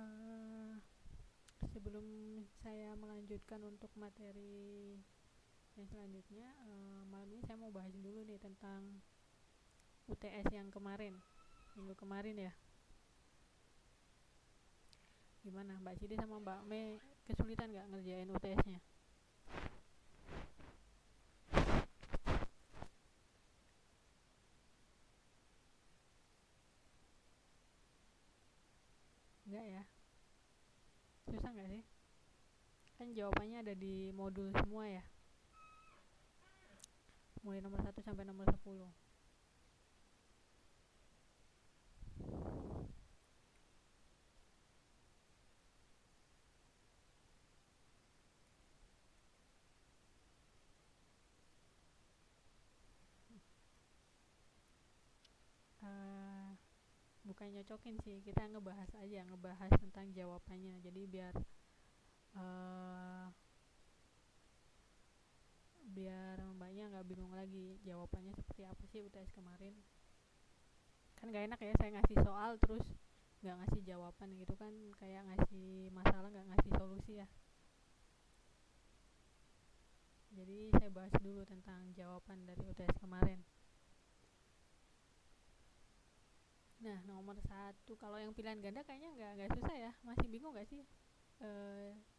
Uh, Sebelum saya melanjutkan untuk materi yang selanjutnya, malam ini saya mau bahas dulu nih tentang UTS yang kemarin, minggu kemarin ya. Gimana Mbak Sidi sama Mbak Mei, kesulitan nggak ngerjain UTS-nya? Enggak ya? Susah nggak sih? Kan jawabannya ada di modul semua ya, mulai nomor 1 sampai nomor 10. uh, Bukan nyocokin sih, kita ngebahas aja, ngebahas tentang jawabannya, jadi biar uh, mbaknya nggak bingung lagi jawabannya seperti apa sih UTS kemarin. Kan gak enak ya saya ngasih soal terus nggak ngasih jawaban gitu kan, kayak ngasih masalah nggak ngasih solusi ya. Jadi saya bahas dulu tentang jawaban dari UTS kemarin. Nah, nomor 1, kalau yang pilihan ganda kayaknya nggak susah ya. Masih bingung nggak sih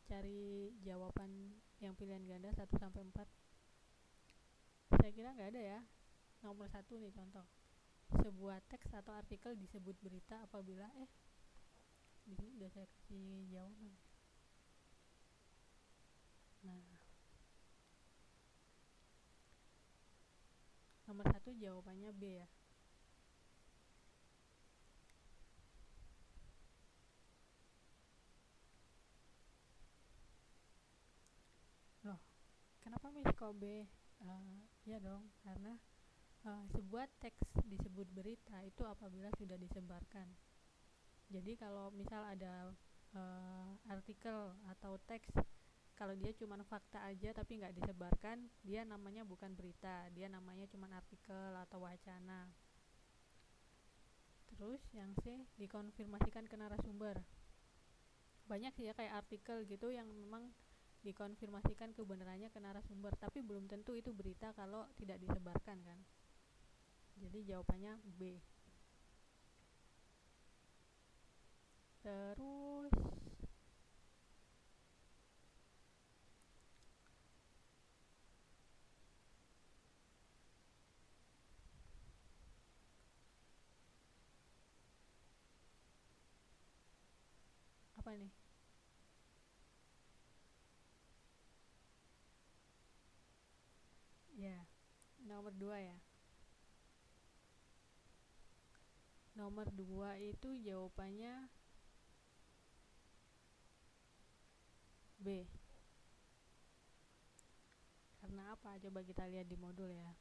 cari jawaban yang pilihan ganda 1 sampai 4? Saya kira nggak ada ya. Nomor 1 nih contoh. Sebuah teks atau artikel disebut berita apabila di sini udah saya kasih jawaban. Nah, nomor 1 jawabannya B ya. Loh, kenapa Miss kok B? Ya dong, karena sebuah teks disebut berita itu apabila sudah disebarkan. Jadi kalau misal ada artikel atau teks, kalau dia cuma fakta aja tapi nggak disebarkan, dia namanya bukan berita, dia namanya cuma artikel atau wacana. Terus yang C, dikonfirmasikan ke narasumber. Banyak sih ya kayak artikel gitu yang memang dikonfirmasikan kebenarannya ke narasumber, tapi belum tentu itu berita kalau tidak disebarkan kan. Jadi jawabannya B. Terus apa nih? Ya, nomor 2 ya. Nomor 2 itu jawabannya B. Karena apa? Coba kita lihat di modul ya.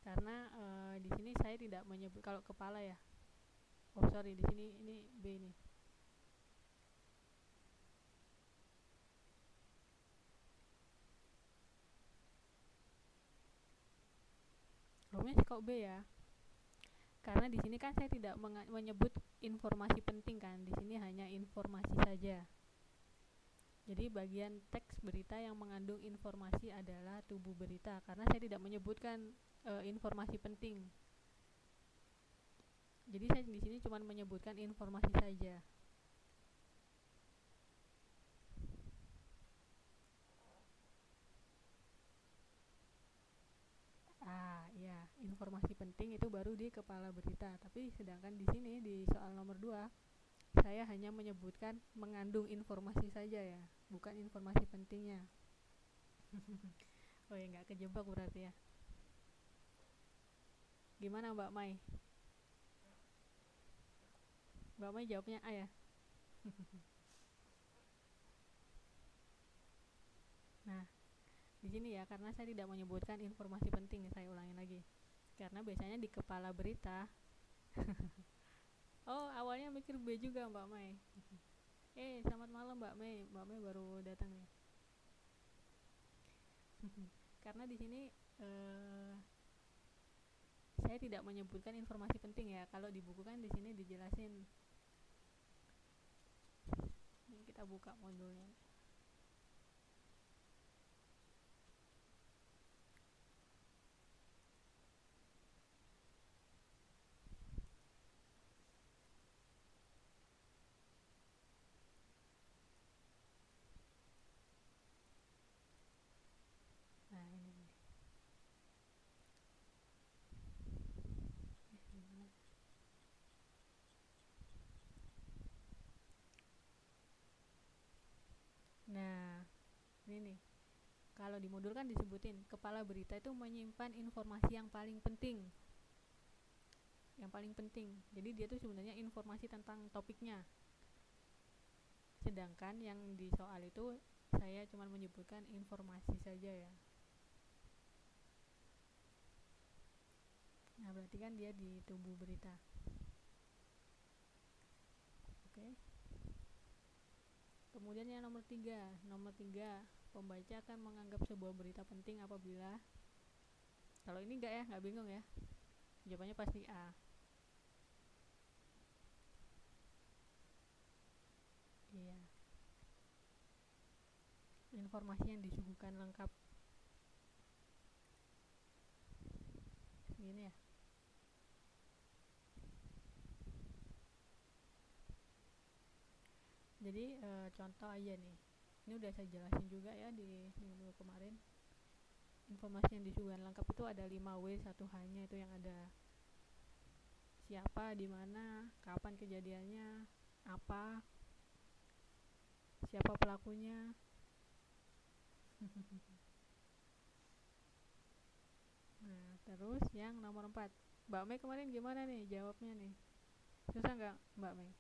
Karena di sini saya tidak menyebut kalau kepala ya. Oh sorry, di sini ini B nih. Romnya kok B ya? Karena di sini kan saya tidak menyebut informasi penting kan. Di sini hanya informasi saja. Jadi bagian teks berita yang mengandung informasi adalah tubuh berita, karena saya tidak menyebutkan informasi penting. Jadi saya di sini cuma menyebutkan informasi saja. Ya, informasi penting itu baru di kepala berita. Tapi sedangkan di sini di soal nomor 2, saya hanya menyebutkan mengandung informasi saja ya, bukan informasi pentingnya. Oh ya, nggak kejebak berarti ya. Gimana Mbak Mai? Mbak Mai jawabnya A ya? Nah, di sini ya, karena saya tidak menyebutkan informasi penting, saya ulangi lagi. Karena biasanya di kepala berita. Oh, awalnya mikir B juga Mbak Mai. Selamat malam Mbak Mei. Mbak Mei baru datang nih. Karena di sini saya tidak menyebutkan informasi penting ya. Kalau di buku kan di sini dijelasin. Ini kita buka modulnya. Nah ini nih. Nah ini nih, kalau di modul kan disebutin kepala berita itu menyimpan informasi yang paling penting. Yang paling penting. Jadi dia tuh sebenarnya informasi tentang topiknya. Sedangkan yang di soal itu saya cuma menyebutkan informasi saja ya. Nah berarti kan dia di tubuh berita. Oke. Kemudian yang nomor 3, pembaca akan menganggap sebuah berita penting apabila, kalau ini enggak ya, enggak bingung ya, jawabannya pasti A. Iya. Informasi yang disuguhkan lengkap. Gini ya. Jadi contoh aja nih. Ini udah saya jelasin juga ya di minggu kemarin. Informasi yang disuguhkan lengkap itu ada 5W 1H-nya, itu yang ada siapa, di mana, kapan kejadiannya, apa, siapa pelakunya. Nah, terus yang nomor 4. Mbak Mei kemarin gimana nih jawabnya nih? Susah nggak Mbak Mei?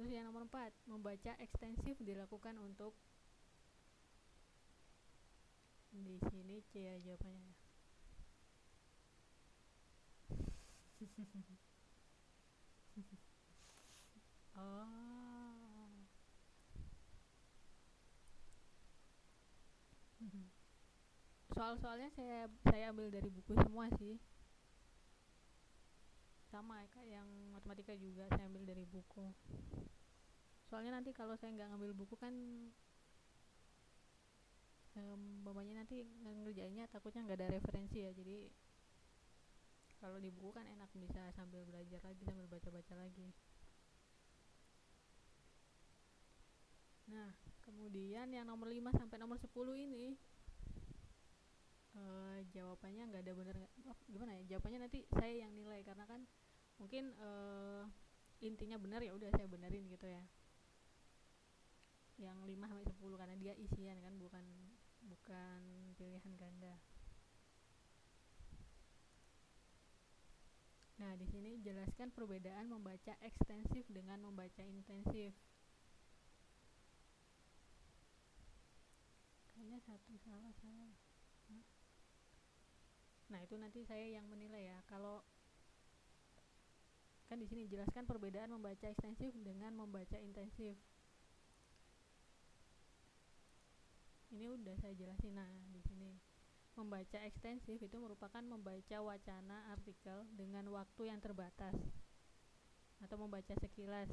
Terus yang nomor 4, membaca ekstensif dilakukan untuk, di sini C ya jawabannya. Oh. Soal-soalnya saya ambil dari buku semua sih. Sama kayak yang matematika juga saya ambil dari buku. Soalnya nanti kalau saya nggak ngambil buku kan bapaknya nanti ngerjainnya takutnya nggak ada referensi ya. Jadi kalau di buku kan enak, bisa sambil belajar lagi, sambil baca-baca lagi. Nah kemudian yang nomor 5 sampai nomor 10 ini jawabannya nggak ada bener, gimana ya, jawabannya nanti saya yang nilai, karena kan mungkin intinya benar ya udah saya benerin gitu ya. Yang 5 sampai 10 karena dia isian kan, bukan pilihan ganda. Nah, di sini jelaskan perbedaan membaca ekstensif dengan membaca intensif. Kayaknya satu salah saya. Nah, itu nanti saya yang menilai ya. Kalau kan di sini jelaskan perbedaan membaca ekstensif dengan membaca intensif. Ini udah saya jelasin. Nah, di sini membaca ekstensif itu merupakan membaca wacana artikel dengan waktu yang terbatas atau membaca sekilas.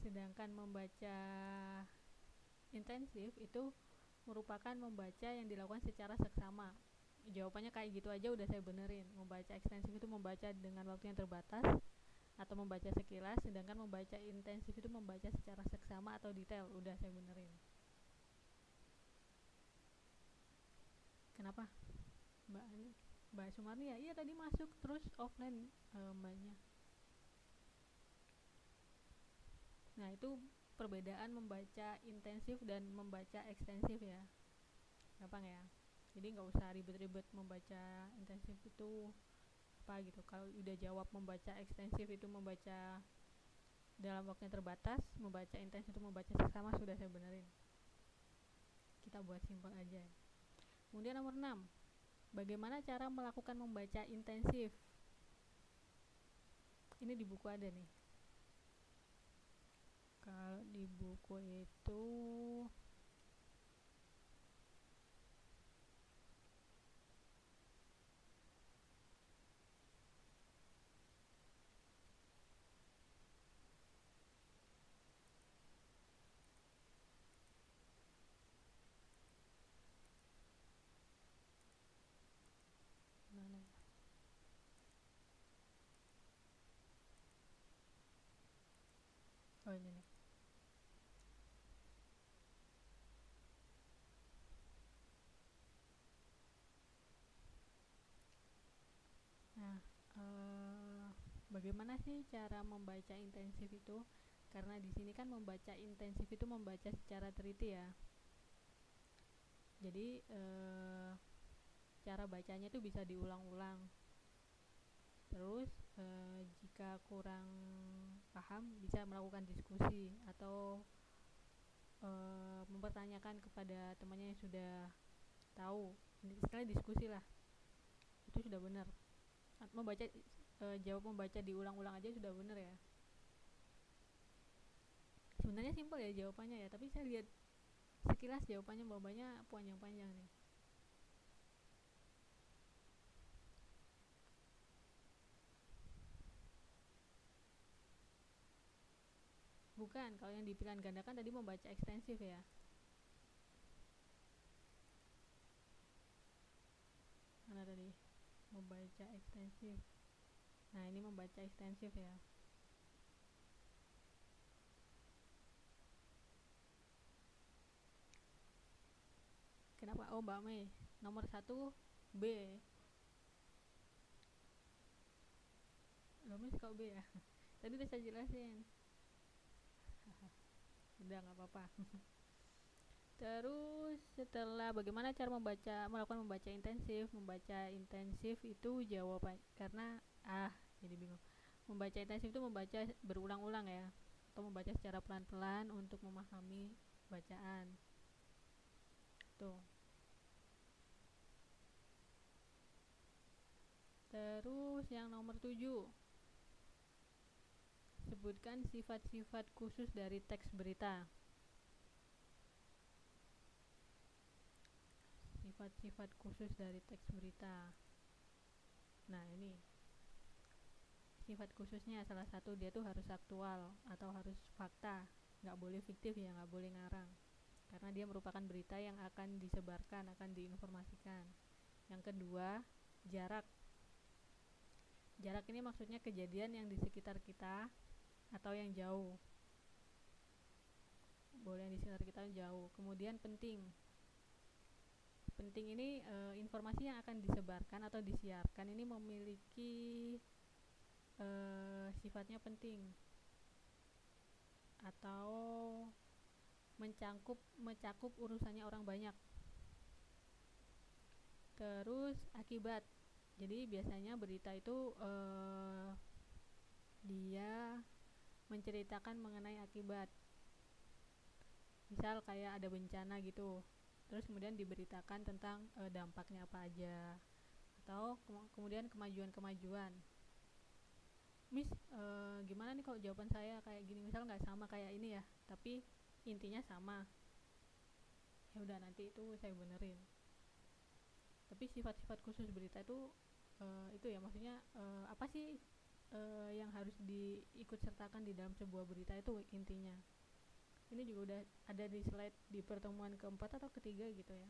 Sedangkan membaca intensif itu merupakan membaca yang dilakukan secara seksama. Jawabannya kayak gitu aja udah saya benerin. Membaca ekstensif itu membaca dengan waktu yang terbatas atau membaca sekilas, sedangkan membaca intensif itu membaca secara seksama atau detail. Udah saya benerin. Kenapa? Mbak Sumarni ya? Iya tadi masuk terus offline mbaknya. Nah itu perbedaan membaca intensif dan membaca ekstensif ya. Gampang ya. Jadi nggak usah ribet-ribet membaca intensif itu apa gitu. Kalau udah jawab membaca ekstensif itu membaca dalam waktu yang terbatas, membaca intensif itu membaca seksama, sudah saya benerin. Kita buat simpel aja. Kemudian nomor 6, bagaimana cara melakukan membaca intensif? Ini di buku ada nih. Kalau di buku itu Oh ini nih. Nah, bagaimana sih cara membaca intensif itu? Karena di sini kan membaca intensif itu membaca secara teliti ya. Jadi cara bacanya itu bisa diulang-ulang. Terus jika kurang paham bisa melakukan diskusi atau mempertanyakan kepada temannya yang sudah tahu. Sekali diskusi lah, itu sudah benar. Membaca jawab membaca diulang-ulang aja sudah benar ya. Sebenarnya simpel ya jawabannya ya, tapi saya lihat sekilas jawabannya mbak-mbaknya panjang-panjang nih. Bukan, kalau yang di pilihan ganda kan tadi membaca ekstensif ya. Mana tadi? Membaca ekstensif. Nah, ini membaca ekstensif ya. Kenapa? Oh, Mbak Mei. Nomor 1 B. Mbak Mei suka B ya? Tadi udah saya jelasin. Udah nggak apa-apa. Terus setelah bagaimana cara melakukan membaca intensif itu jawaban karena jadi bingung. Membaca intensif itu membaca berulang-ulang ya, atau membaca secara pelan-pelan untuk memahami bacaan. Tuh. Terus yang nomor 7, sebutkan sifat-sifat khusus dari teks berita. Sifat-sifat khusus dari teks berita. Nah, ini sifat khususnya salah satu dia tuh harus aktual atau harus fakta, nggak boleh fiktif ya, nggak boleh ngarang, karena dia merupakan berita yang akan disebarkan, akan diinformasikan. Yang kedua, jarak. Jarak ini maksudnya kejadian yang di sekitar kita atau yang jauh. Boleh yang di sekitar kita jauh. Kemudian penting. Penting ini informasi yang akan disebarkan atau disiarkan ini memiliki sifatnya penting atau mencakup urusannya orang banyak. Terus akibat. Jadi biasanya berita itu dia menceritakan mengenai akibat. Misal kayak ada bencana gitu, terus kemudian diberitakan tentang dampaknya apa aja, atau kemudian kemajuan-kemajuan. Miss, gimana nih kalau jawaban saya kayak gini, misal nggak sama kayak ini ya, tapi intinya sama. Ya udah, nanti itu saya benerin. Tapi sifat-sifat khusus berita itu ya, maksudnya apa sih yang harus diikut sertakan di dalam sebuah berita itu intinya. Ini juga udah ada di slide di pertemuan keempat atau ketiga gitu ya.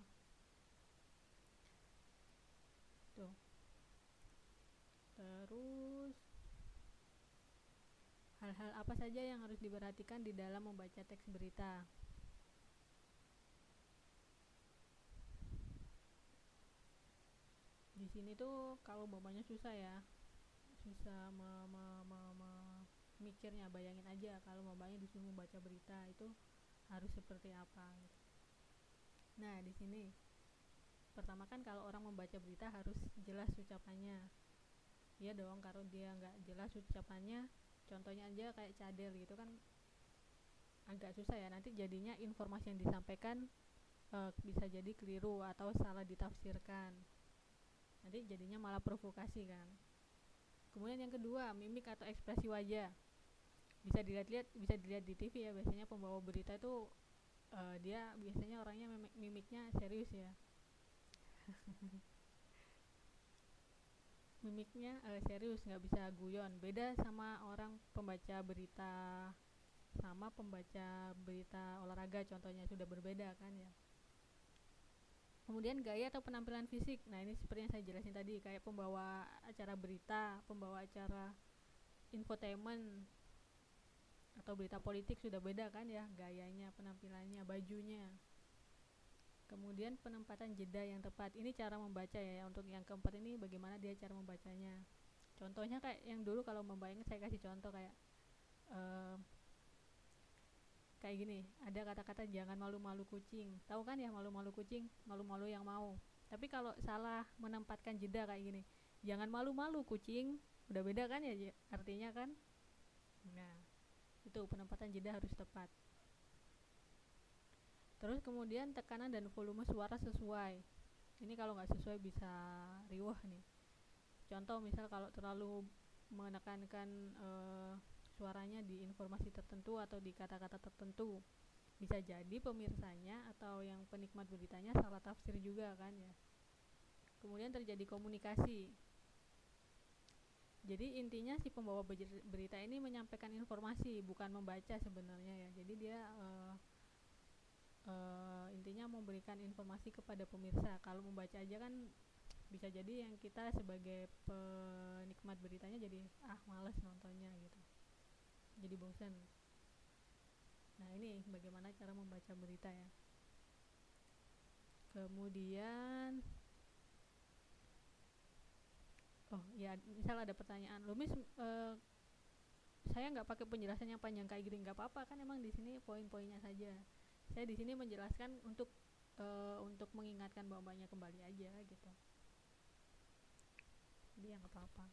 Tuh. Terus hal-hal apa saja yang harus diperhatikan di dalam membaca teks berita. Di sini tuh kalau bapaknya susah ya, susah mikirnya. Bayangin aja kalau bapaknya disuruh membaca berita itu harus seperti apa gitu. Nah, di sini pertama kan kalau orang membaca berita harus jelas ucapannya. Iya dong, kalau dia nggak jelas ucapannya, contohnya aja kayak cadel gitu kan agak susah ya, nanti jadinya informasi yang disampaikan bisa jadi keliru atau salah ditafsirkan, nanti jadinya malah provokasi kan. Kemudian yang kedua, mimik atau ekspresi wajah. Bisa dilihat di TV ya, biasanya pembawa berita itu dia biasanya orangnya mimiknya serius ya. Mimiknya serius, nggak bisa guyon. Beda sama orang pembaca berita olahraga contohnya, sudah berbeda kan ya. Kemudian gaya atau penampilan fisik. Nah, ini seperti yang saya jelasin tadi, kayak pembawa acara berita, pembawa acara infotainment, atau berita politik sudah beda kan ya, gayanya, penampilannya, bajunya. Kemudian penempatan jeda yang tepat, ini cara membaca ya. Untuk yang keempat ini bagaimana dia cara membacanya. Contohnya kayak yang dulu, kalau membayangkan saya kasih contoh kayak uh, kayak gini, ada kata-kata jangan malu-malu kucing, tahu kan ya, malu-malu kucing, malu-malu yang mau. Tapi kalau salah menempatkan jeda kayak gini, jangan malu-malu kucing, udah beda kan ya artinya kan. Nah, itu penempatan jeda harus tepat. Terus kemudian tekanan dan volume suara sesuai. Ini kalau nggak sesuai bisa riwah nih. Contoh misal kalau terlalu menekankan suaranya di informasi tertentu atau di kata-kata tertentu, bisa jadi pemirsanya atau yang penikmat beritanya salah tafsir juga kan ya. Kemudian terjadi komunikasi. Jadi intinya si pembawa berita ini menyampaikan informasi, bukan membaca sebenarnya ya. Jadi dia intinya memberikan informasi kepada pemirsa. Kalau membaca aja kan bisa jadi yang kita sebagai penikmat beritanya jadi malas nontonnya gitu, jadi bosan. Nah, ini bagaimana cara membaca berita ya. Kemudian misal ada pertanyaan, loh Miss, saya nggak pakai penjelasan yang panjang kayak gini, nggak apa-apa kan, emang di sini poin-poinnya saja. Saya di sini menjelaskan untuk mengingatkan mbak-mbaknya kembali aja gitu. Jadi nggak apa-apa.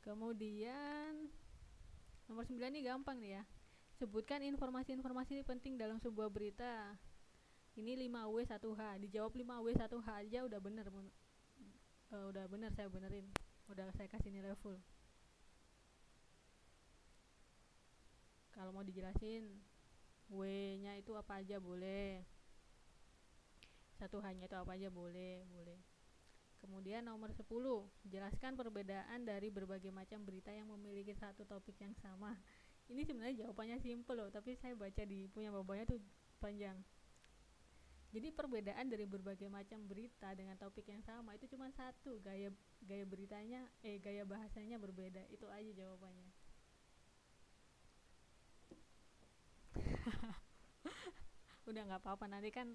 Kemudian nomor 9 ini gampang nih ya. Sebutkan informasi-informasi penting dalam sebuah berita. Ini 5W1H. Dijawab 5W1H aja udah bener. Udah bener, saya benerin. Udah saya kasih nilai full. Kalau mau dijelasin W-nya itu apa aja boleh. 1H-nya itu apa aja boleh. Kemudian nomor 10, jelaskan perbedaan dari berbagai macam berita yang memiliki satu topik yang sama. Ini sebenarnya jawabannya simple loh, tapi saya baca di punya bapaknya tuh panjang. Jadi perbedaan dari berbagai macam berita dengan topik yang sama itu cuma satu, gaya beritanya, gaya bahasanya berbeda. Itu aja jawabannya. Udah nggak apa-apa, nanti kan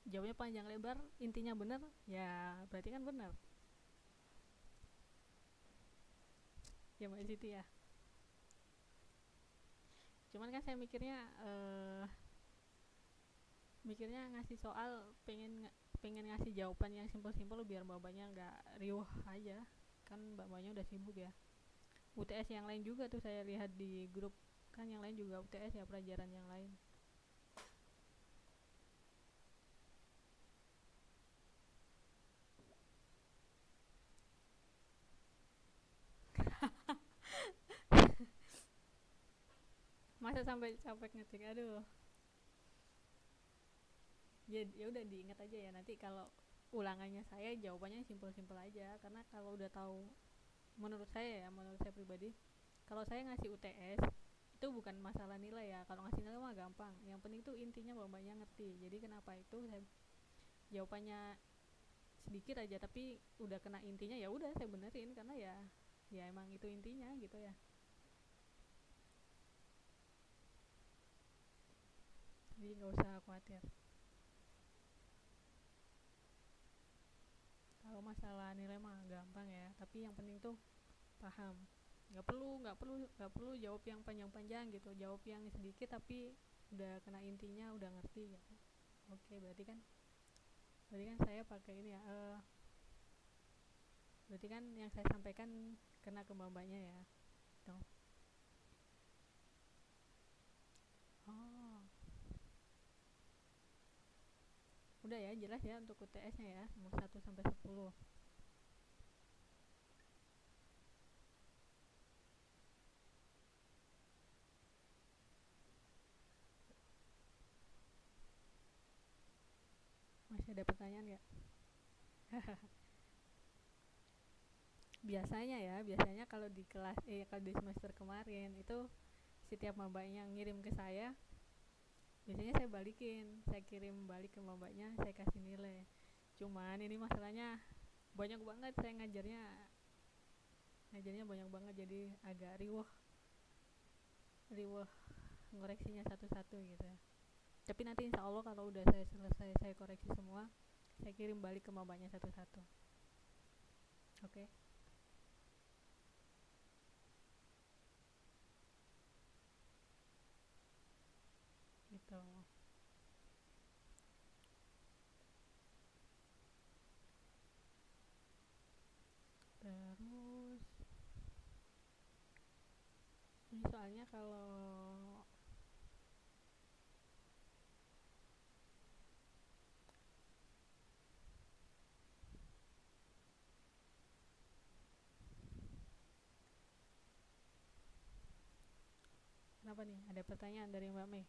jawabnya panjang lebar, intinya benar, ya berarti kan benar. Ya Mbak Siti ya. Cuman kan saya mikirnya ngasih soal, pengen ngasih jawaban yang simpel-simpel biar mbak-mbaknya nggak riuh aja. Kan mbak-mbaknya udah sibuk ya. UTS yang lain juga tuh saya lihat di grup, kan yang lain juga UTS ya, pelajaran yang lain. Masa sampai capek ngetik, aduh. Ya udah diingat aja ya, nanti kalau ulangannya saya jawabannya simpel-simpel aja, karena kalau udah tahu, menurut saya pribadi, kalau saya ngasih UTS itu bukan masalah nilai ya. Kalau ngasih nilai mah gampang, yang penting tuh intinya mbak-mbaknya ngerti. Jadi kenapa itu saya jawabannya sedikit aja tapi udah kena intinya, ya udah saya benerin, karena ya emang itu intinya gitu ya. Jadi nggak usah khawatir. Kalau masalah nilai mah gampang ya, tapi yang penting tuh paham. Nggak perlu jawab yang panjang-panjang gitu, jawab yang sedikit tapi udah kena intinya, udah ngerti ya. Oke, berarti kan saya pakai ini ya, berarti kan yang saya sampaikan kena ke mbak-mbaknya ya. Tuh. Oh, udah ya, jelas ya untuk UTS-nya ya, nomor 1 sampai 10. Masih ada pertanyaan nggak? Biasanya kalau di kelas kalau di semester kemarin itu setiap mbaknya ngirim ke saya, biasanya saya kirim balik ke mbaknya, saya kasih nilai. Cuman ini masalahnya banyak banget saya ngajarnya, ngajarnya banyak banget, jadi agak riweh riweh ngoreksinya satu-satu gitu ya. Tapi nanti insya Allah kalau udah saya selesai, saya koreksi semua, saya kirim balik ke mabanya satu-satu. Oke. Gitu. Terus ini soalnya kalau kenapa nih? Ada pertanyaan dari Mbak Mei.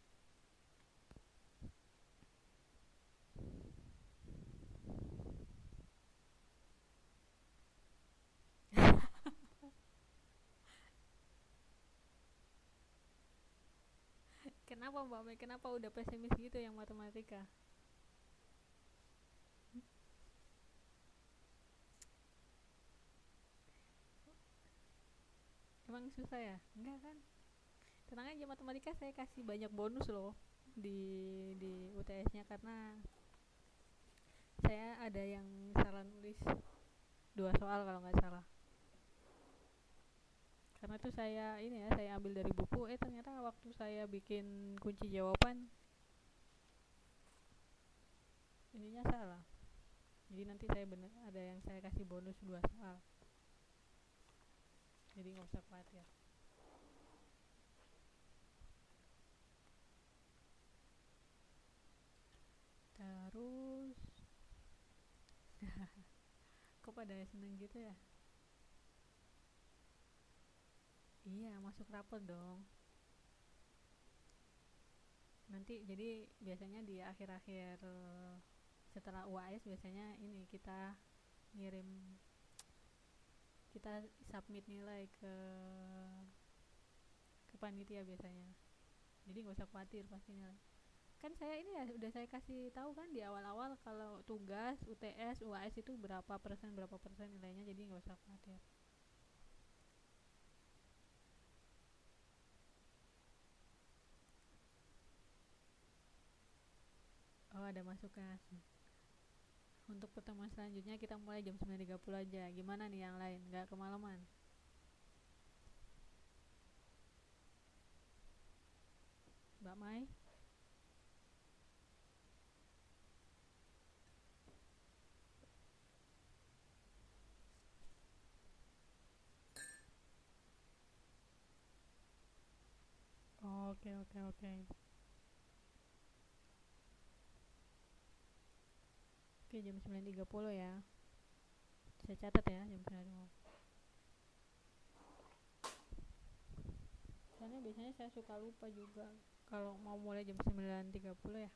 Kenapa Mbak Mei? Kenapa udah pesimis gitu yang matematika? Emang susah ya? Enggak kan? Tenang aja, matematika saya kasih banyak bonus loh di UTS-nya, karena saya ada yang salah nulis 2 soal kalau nggak salah. Karena tuh saya ini ya, saya ambil dari buku, ternyata waktu saya bikin kunci jawaban ininya salah. Jadi nanti saya bener ada yang saya kasih bonus 2 soal. Jadi nggak usah khawatir. Terus kok pada seneng gitu ya? Iya, masuk rapot dong. Nanti jadi biasanya di akhir-akhir setelah UAS biasanya ini kita ngirim, kita submit nilai ke panitia biasanya. Jadi nggak usah khawatir pasti nilai. Kan saya ini ya udah saya kasih tahu kan di awal-awal kalau tugas UTS UAS itu berapa persen nilainya, jadi nggak usah khawatir. Oh, ada masukan. Untuk pertemuan selanjutnya kita mulai jam 9.30 aja. Gimana nih yang lain? Nggak kemalaman? Mbak Mai? Oh, oke oke oke. Oke, jam 9.30 ya. Saya catat ya, jam 9.30. Soalnya biasanya saya suka lupa juga kalau mau mulai jam 9.30 ya.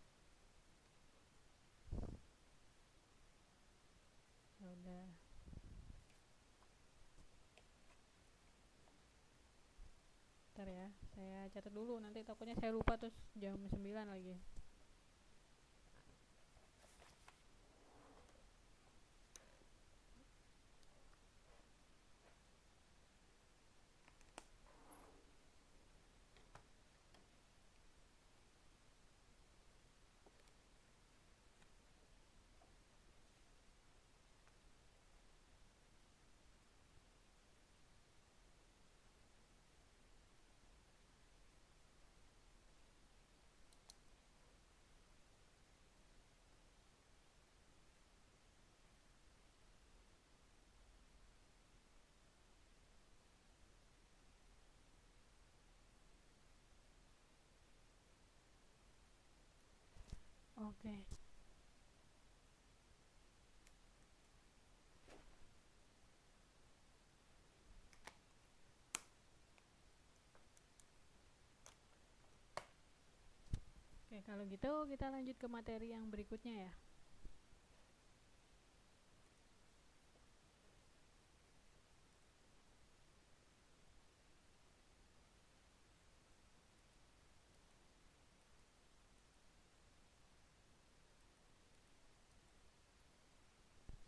Ya udah. Ntar ya, saya catat dulu, nanti takutnya saya lupa terus jam 9 lagi. Oke. Oke, kalau gitu kita lanjut ke materi yang berikutnya ya.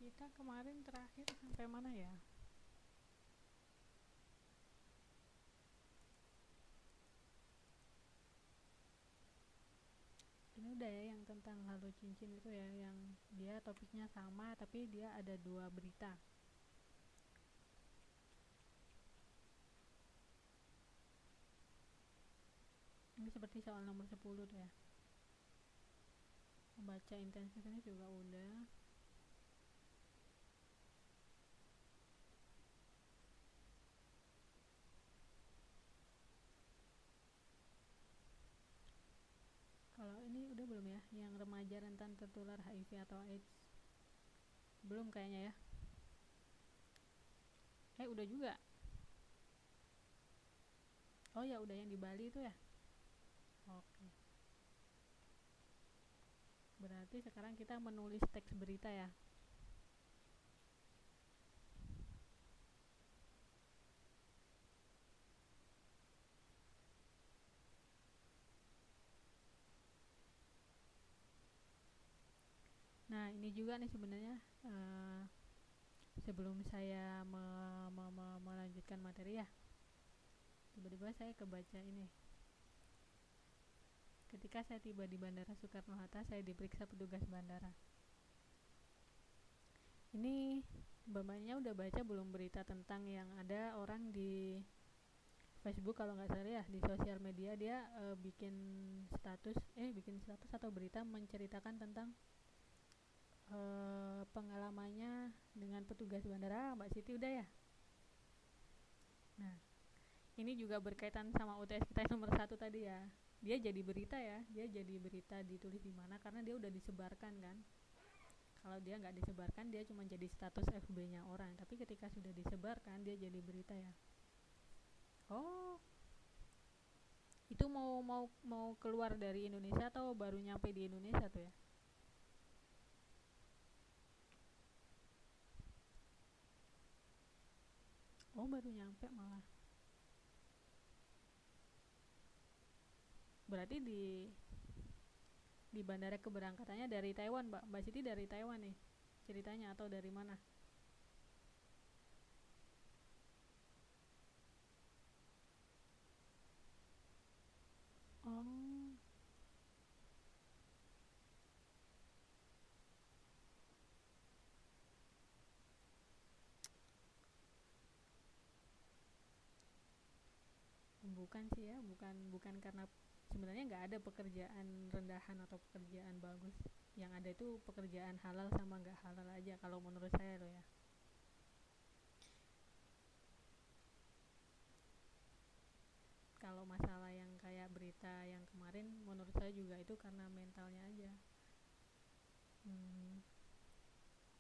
Kita kemarin terakhir sampai mana ya? tentang Halo Cincin itu ya, yang dia topiknya sama tapi dia ada dua berita. Ini seperti soal nomor 10 tuh ya. Baca intensif ini juga udah. Kalau ini udah belum ya, yang remaja rentan tertular HIV atau AIDS? Belum kayaknya ya. Udah juga. Oh ya, udah yang di Bali itu ya. Oke. Berarti sekarang kita menulis teks berita ya. Nah, ini juga nih sebenarnya sebelum saya melanjutkan materi ya, tiba-tiba saya kebaca ini. Ketika saya tiba di Bandara Soekarno-Hatta, saya diperiksa petugas bandara. Ini bapaknya udah baca belum berita tentang yang ada orang di Facebook kalau nggak salah ya, di sosial media dia bikin status atau berita menceritakan tentang pengalamannya dengan petugas bandara. Mbak Siti udah ya? Nah, ini juga berkaitan sama UTS kita yang nomor 1 tadi ya. Dia jadi berita ya, dia jadi berita ditulis di mana karena dia udah disebarkan kan. Kalau dia nggak disebarkan, dia cuma jadi status FB-nya orang. Tapi ketika sudah disebarkan, dia jadi berita ya. Oh, itu mau keluar dari Indonesia atau baru nyampe di Indonesia tuh ya? Oh, baru nyampe malah. Berarti di bandara keberangkatannya dari Taiwan, Mbak Siti dari Taiwan nih ceritanya atau dari mana? Oh, bukan sih ya, bukan karena sebenarnya nggak ada pekerjaan rendahan atau pekerjaan bagus. Yang ada itu pekerjaan halal sama nggak halal aja kalau menurut saya loh ya. Kalau masalah yang kayak berita yang kemarin, menurut saya juga itu karena mentalnya aja. Hmm,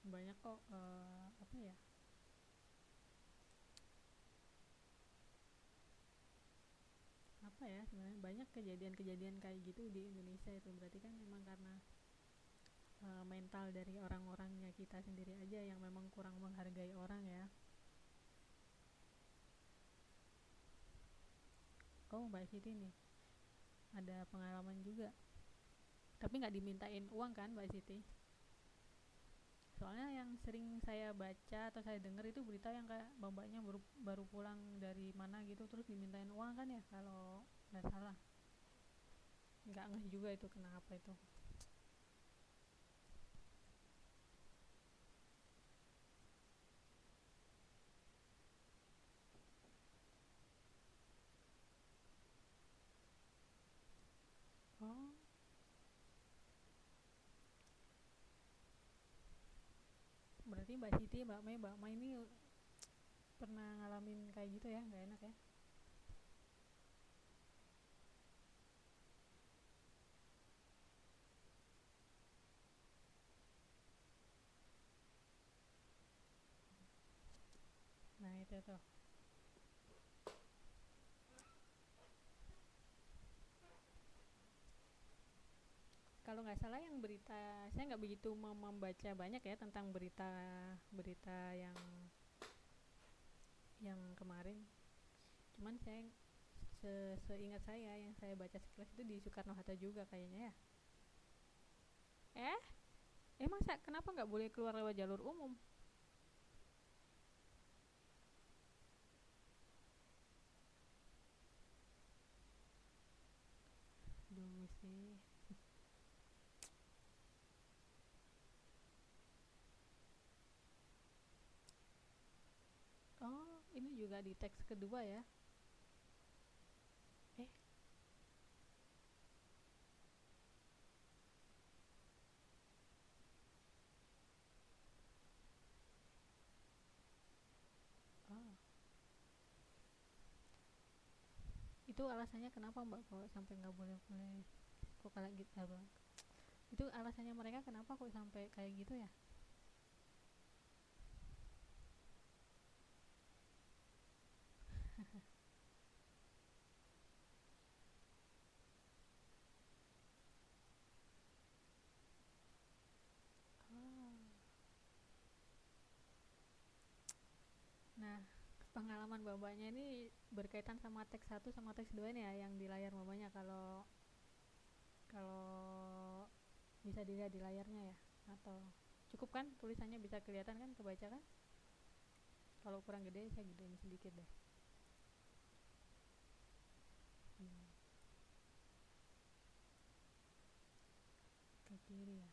banyak kok apa ya? Apa ya, sebenarnya banyak kejadian-kejadian kayak gitu di Indonesia itu, berarti kan memang karena mental dari orang-orangnya kita sendiri aja yang memang kurang menghargai orang ya. Oh, Mbak Siti nih ada pengalaman juga, tapi nggak dimintain uang kan Mbak Siti? Soalnya yang sering saya baca atau saya dengar itu berita yang kayak mbaknya baru pulang dari mana gitu terus dimintain uang kan ya, kalau nggak salah. Nggak ngeh juga itu kenapa itu. Oh, berarti Mbak Siti, Mbak Mai ini pernah ngalamin kayak gitu ya, nggak enak ya. Nah itu tuh, kalau nggak salah yang berita, saya nggak begitu membaca banyak ya tentang berita yang kemarin. Cuman saya seingat saya yang saya baca sekilas itu di Soekarno Hatta juga kayaknya ya. eh Emang kenapa nggak boleh keluar lewat jalur umum? Duh sih. juga di teks kedua ya. eh oh, itu alasannya kenapa mbak kok sampai nggak boleh boleh kok kayak gitu apa, itu alasannya mereka kenapa kok sampai kayak gitu ya? Oh. Nah, pengalaman babanya ini berkaitan sama teks satu sama teks 2 ini ya, yang di layar babanya. Kalau kalau bisa dilihat di layarnya ya, atau cukup kan tulisannya bisa kelihatan kan, kebaca kan? Kalau kurang gede saya gedein sedikit deh. Hmm, ke kiri ya.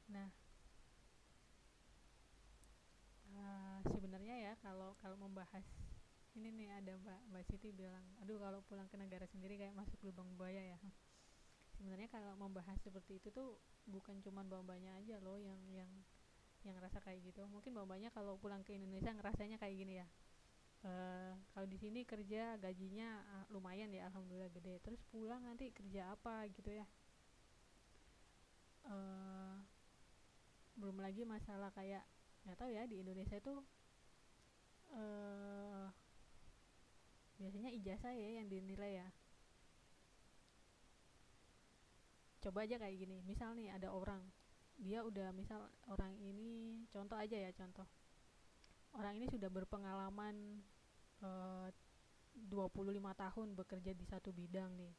Nah, sebenarnya ya kalau kalau membahas ini nih, ada Mbak Siti bilang, aduh kalau pulang ke negara sendiri kayak masuk lubang buaya ya. Sebenarnya kalau membahas seperti itu tuh bukan cuman mbak-mbaknya aja loh yang ngerasa kayak gitu. Mungkin mbak-mbaknya kalau pulang ke Indonesia ngerasanya kayak gini ya. Kalau di sini kerja gajinya lumayan ya, alhamdulillah gede. Terus pulang nanti kerja apa gitu ya. Uh, Belum lagi masalah kayak nggak tahu ya, di Indonesia itu uh, biasanya ijazah ya yang dinilai ya. Coba aja kayak gini, misal nih ada orang, dia udah, misal orang ini, contoh aja ya, contoh orang ini sudah berpengalaman uh, 25 tahun bekerja di satu bidang nih.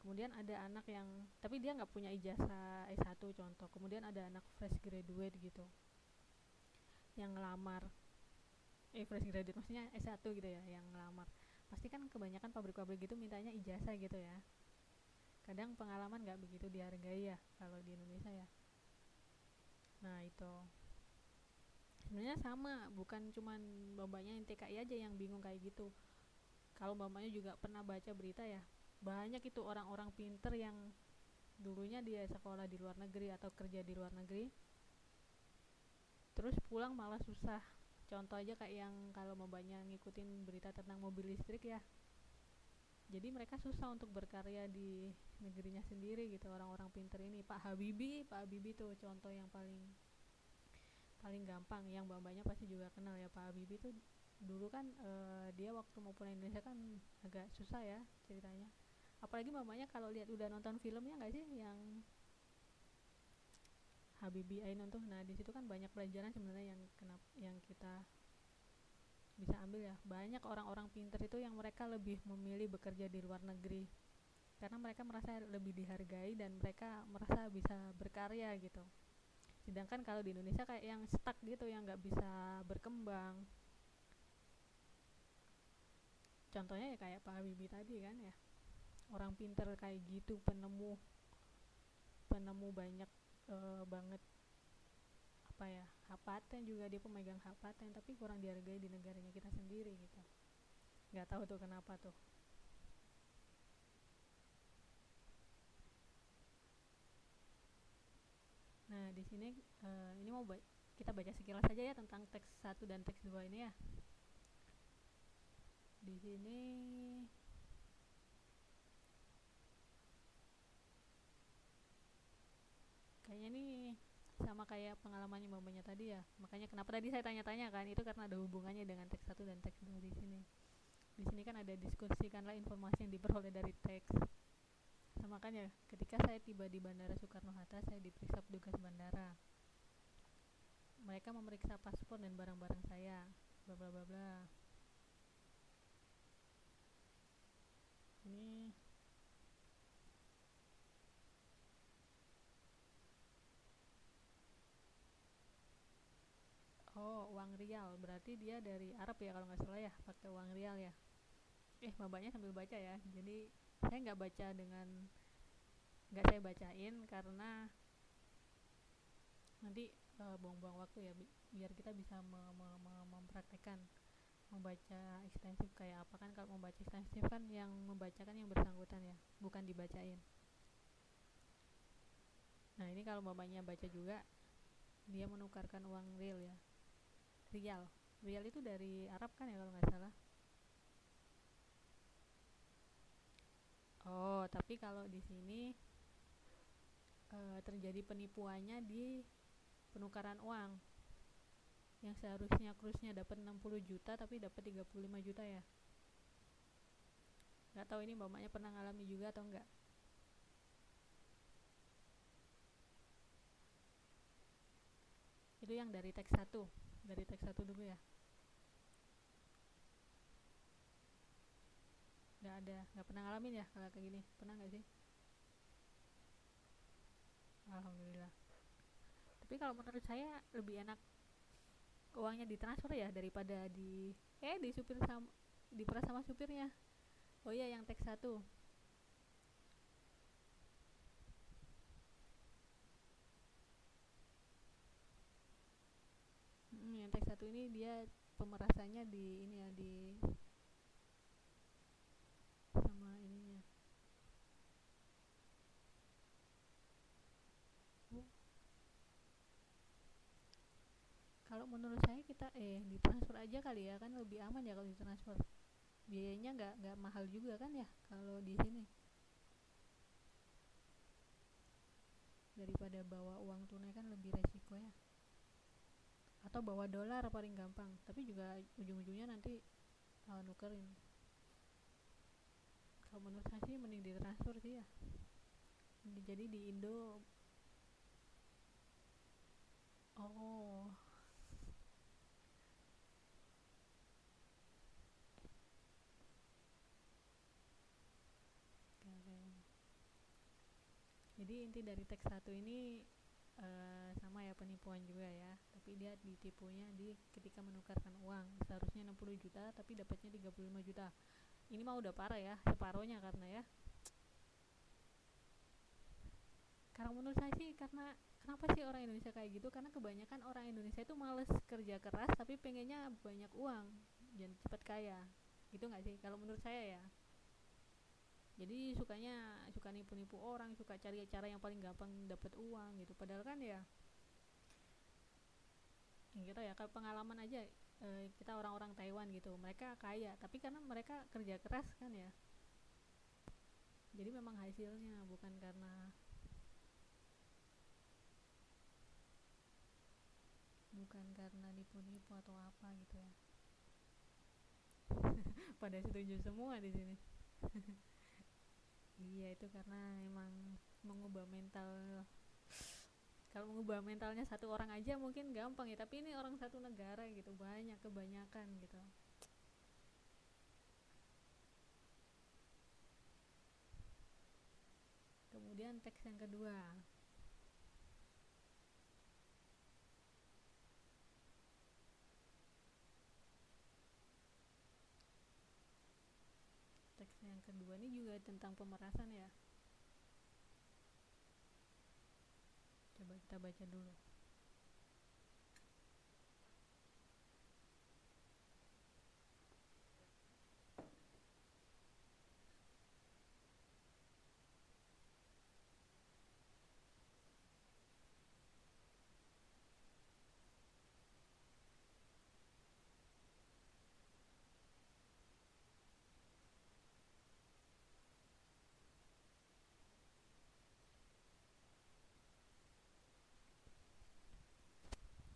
Kemudian ada anak yang, tapi dia nggak punya ijazah S1 contoh. Kemudian ada anak fresh graduate gitu yang ngelamar, fresh graduate maksudnya S1 gitu ya, yang ngelamar. Pasti kan kebanyakan pabrik-pabrik gitu mintanya ijazah gitu ya. Kadang pengalaman nggak begitu dihargai ya kalau di Indonesia ya. Nah itu sebenarnya sama, bukan cuman bapaknya yang TKI aja yang bingung kayak gitu. Kalau bapaknya juga pernah baca berita ya, banyak itu orang-orang pinter yang dulunya dia sekolah di luar negeri atau kerja di luar negeri, terus pulang malah susah. Contoh aja kayak yang, kalau bapaknya ngikutin berita tentang mobil listrik ya, jadi mereka susah untuk berkarya di negerinya sendiri gitu, orang-orang pinter ini. Pak Habibie tuh contoh yang paling paling gampang, yang mbak-mbaknya pasti juga kenal ya. Pak Habibie tuh dulu kan dia waktu mau pulang Indonesia kan agak susah ya ceritanya. Apalagi mbak-mbaknya kalau lihat, udah nonton filmnya nggak sih yang Habibie Ainun tuh? Nah di situ kan banyak pelajaran sebenarnya yang kita bisa ambil ya. Banyak orang-orang pinter itu yang mereka lebih memilih bekerja di luar negeri karena mereka merasa lebih dihargai dan mereka merasa bisa berkarya gitu. Sedangkan kalau di Indonesia kayak yang stuck gitu, yang nggak bisa berkembang. Contohnya ya kayak Pak Habibie tadi kan ya, orang pinter kayak gitu, penemu penemu banyak banget apa ya, hak paten juga, dia pemegang hak paten, tapi kurang dihargai di negaranya kita sendiri gitu. Nggak tahu tuh kenapa tuh. Nah di sini ini mau kita baca sekilas saja ya tentang teks satu dan teks 2 ini ya. Di sini kayaknya nih sama kayak pengalamannya mamanya tadi ya. Makanya kenapa tadi saya tanya-tanya kan, itu karena ada hubungannya dengan teks satu dan teks 2 di sini. Di sini kan ada diskusikanlah informasi yang diperoleh dari teks. Sama kan ya, ketika saya tiba di Bandara Soekarno-Hatta, saya diperiksa petugas bandara. Mereka memeriksa paspor dan barang-barang saya. Bla bla bla bla. Ini oh, uang rial. Berarti dia dari Arab ya kalau nggak salah ya, pakai uang rial ya. Babanya sambil baca ya. Jadi saya nggak baca dengan nggak saya bacain karena nanti buang-buang waktu ya, biar kita bisa mempraktekkan membaca ekstensif kayak apa. Kan kalau membaca ekstensif kan yang membacakan yang bersangkutan ya, bukan dibacain. Nah ini kalau bapaknya baca juga, dia menukarkan uang real ya, rial. Rial itu dari Arab kan ya kalau nggak salah. Oh tapi kalau di sini terjadi penipuannya di penukaran uang, yang seharusnya krusnya dapat 60 juta tapi dapat 35 juta ya. Nggak tahu ini bapaknya pernah ngalami juga atau enggak. Itu yang dari teks 1, dari teks 1 dulu ya. Nggak ada, nggak pernah ngalamin ya kalau kayak gini, pernah nggak sih? Alhamdulillah. Tapi kalau menurut saya lebih enak uangnya ditransfer ya daripada di supir sama diperas sama supirnya. Oh iya yang teks 1. Yang teks 1 ini dia pemerasannya di ini ya, di sama ininya. Oh, kalau menurut saya kita ditransfer aja kali ya, kan lebih aman ya kalau ditransfer. Biayanya nggak mahal juga kan ya kalau di sini, daripada bawa uang tunai kan lebih resiko ya. Atau bawa dolar paling gampang, tapi juga ujung-ujungnya nanti nukerin. Kalau menurut saya sih mending ditransfer sih ya. Jadi di Indo. Oh, keren. Jadi inti dari teks 1 ini sama ya, penipuan juga ya, tapi dia ditipunya di ketika menukarkan uang seharusnya 60 juta tapi dapatnya 35 juta. Ini mah udah parah ya, separohnya. Karena menurut saya sih, karena kenapa sih orang Indonesia kayak gitu, karena kebanyakan orang Indonesia itu males kerja keras tapi pengennya banyak uang dan cepat kaya, gitu nggak sih kalau menurut saya ya. Jadi suka nipu-nipu orang, suka cari cara yang paling gampang dapat uang gitu, padahal kan ya, yang kita ya, kalau pengalaman aja, kita orang-orang Taiwan gitu, mereka kaya tapi karena mereka kerja keras kan ya. Jadi memang hasilnya, bukan karena nipu-nipu atau apa gitu ya. Pada setuju semua di sini. Iya itu karena emang mengubah mental. Kalau mengubah mentalnya satu orang aja mungkin gampang ya, tapi ini orang satu negara gitu, banyak, kebanyakan gitu. Kemudian teks yang kedua. Teks yang kedua ini juga tentang pemerasan ya. Coba kita baca dulu.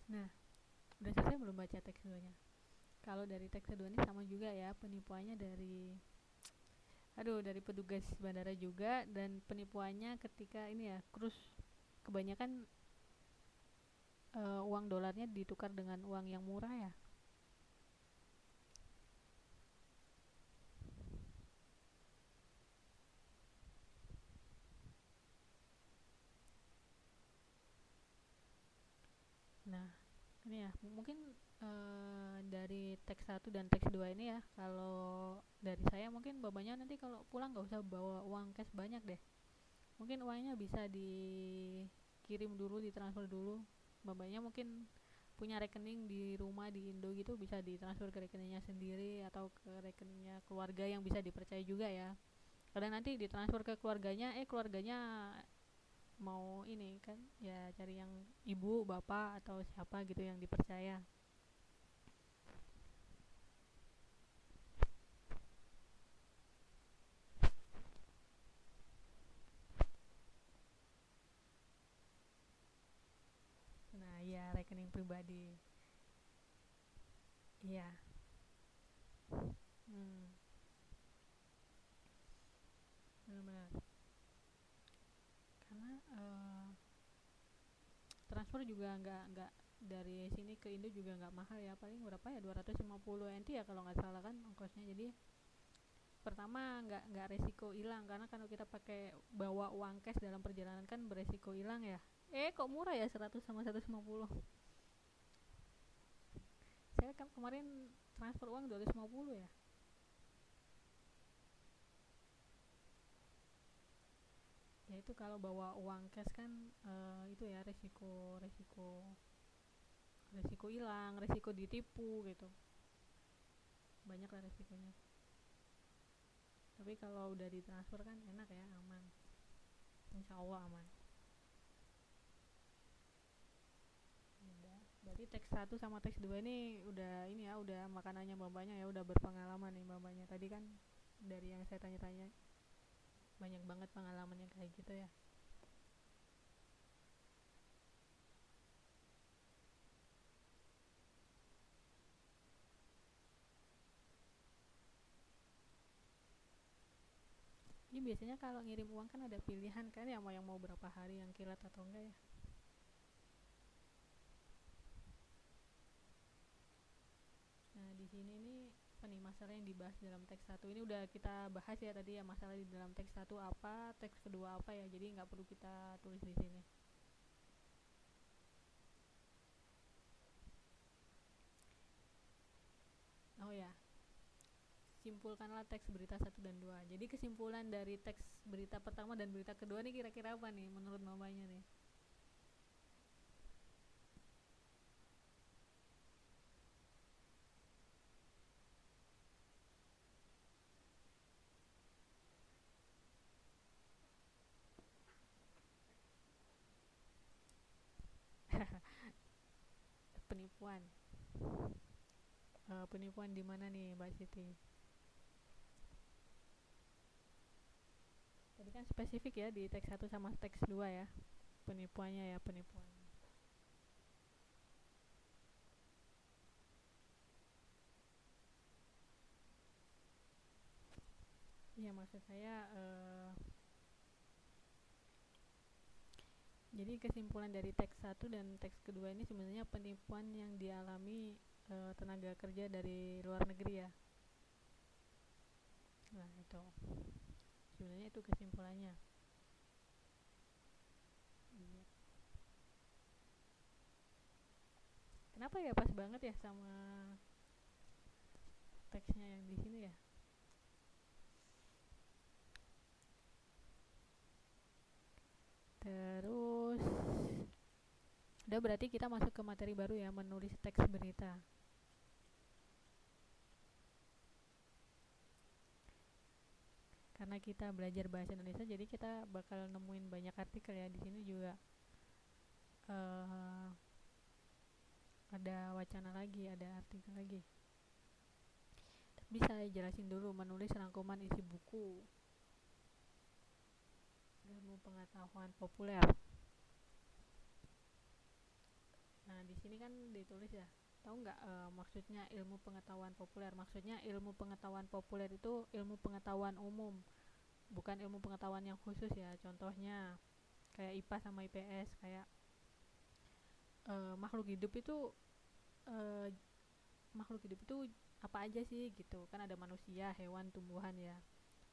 Nah, udah selesai belum baca teks keduanya? Kalau dari teks kedua ini sama juga ya, penipuannya dari petugas bandara juga, dan penipuannya ketika ini ya, krus, kebanyakan uang dolarnya ditukar dengan uang yang murah ya. Nah, ini ya mungkin dari teks 1 dan teks 2 ini ya, kalau dari saya mungkin babanya nanti kalau pulang nggak usah bawa uang cash banyak deh. mungkin uangnya bisa dikirim dulu, ditransfer dulu. Bapaknya mungkin punya rekening di rumah di Indo gitu, bisa ditransfer ke rekeningnya sendiri atau ke rekeningnya keluarga yang bisa dipercaya juga ya. Kadang nanti ditransfer ke keluarganya, keluarganya mau ini kan ya, cari yang ibu, bapak atau siapa gitu yang dipercaya. Nah, ya rekening pribadi. Iya. Hmm, benar-benar. Karena transfer juga nggak dari sini ke Indo juga nggak mahal ya, paling berapa ya, 250 NT ya kalau nggak salah kan ongkosnya. Jadi pertama nggak resiko hilang, karena kalau kita pakai bawa uang cash dalam perjalanan kan beresiko hilang ya. Kok murah ya, 100 sama 150. Saya kan kemarin transfer uang 250 ya. Ya itu kalau bawa uang cash kan itu ya, resiko resiko resiko hilang, resiko ditipu gitu, banyak lah resikonya. Tapi kalau udah ditransfer kan enak ya, aman, insya Allah aman. Udah. Berarti teks 1 sama teks 2 ini udah ini ya, udah makanannya bapaknya ya, udah berpengalaman nih bapaknya. Tadi kan dari yang saya tanya-tanya banyak banget pengalamannya kayak gitu ya. Ini biasanya kalau ngirim uang kan ada pilihan kan ya, mau yang mau berapa hari, yang kilat atau enggak ya. Nah, di sini nih apa nih masalah yang dibahas dalam teks satu ini, udah kita bahas ya tadi ya, masalah di dalam teks satu apa, teks kedua apa ya, jadi nggak perlu kita tulis di sini. Oh ya, simpulkanlah teks berita satu dan 2. Jadi kesimpulan dari teks berita pertama dan berita kedua nih kira-kira apa nih menurut mamanya nih? Penipuan. Penipuan di mana nih Mbak Siti? Tadi kan spesifik ya di teks satu sama teks 2 ya. Penipuannya ya, penipuan. Iya, maksud saya jadi kesimpulan dari teks satu dan teks kedua ini sebenarnya penipuan yang dialami tenaga kerja dari luar negeri ya. Nah, itu. Sebenarnya itu kesimpulannya. Iya. Kenapa ya pas banget ya sama teksnya yang di sini ya? Terus udah, berarti kita masuk ke materi baru ya, menulis teks berita. Karena kita belajar bahasa Indonesia, jadi kita bakal nemuin banyak artikel ya di sini juga. eh ada wacana lagi, ada artikel lagi. Bisa jelasin dulu, menulis rangkuman isi buku ilmu pengetahuan populer. Nah, di sini kan ditulis ya. Tahu nggak maksudnya ilmu pengetahuan populer? Maksudnya ilmu pengetahuan populer itu ilmu pengetahuan umum, bukan ilmu pengetahuan yang khusus ya. Contohnya kayak IPA sama IPS, kayak makhluk hidup itu eh, makhluk hidup itu apa aja sih gitu. Kan ada manusia, hewan, tumbuhan ya.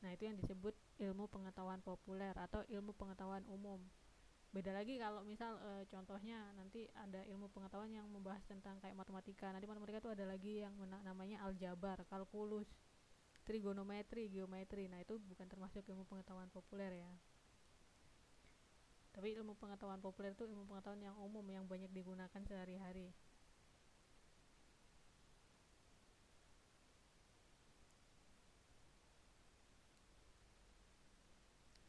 Nah, itu yang disebut ilmu pengetahuan populer atau ilmu pengetahuan umum. Beda lagi kalau misal contohnya nanti ada ilmu pengetahuan yang membahas tentang kayak matematika. Nanti matematika itu ada lagi yang namanya aljabar, kalkulus, trigonometri, geometri. Nah, itu bukan termasuk ilmu pengetahuan populer ya. Tapi ilmu pengetahuan populer itu ilmu pengetahuan yang umum yang banyak digunakan sehari-hari.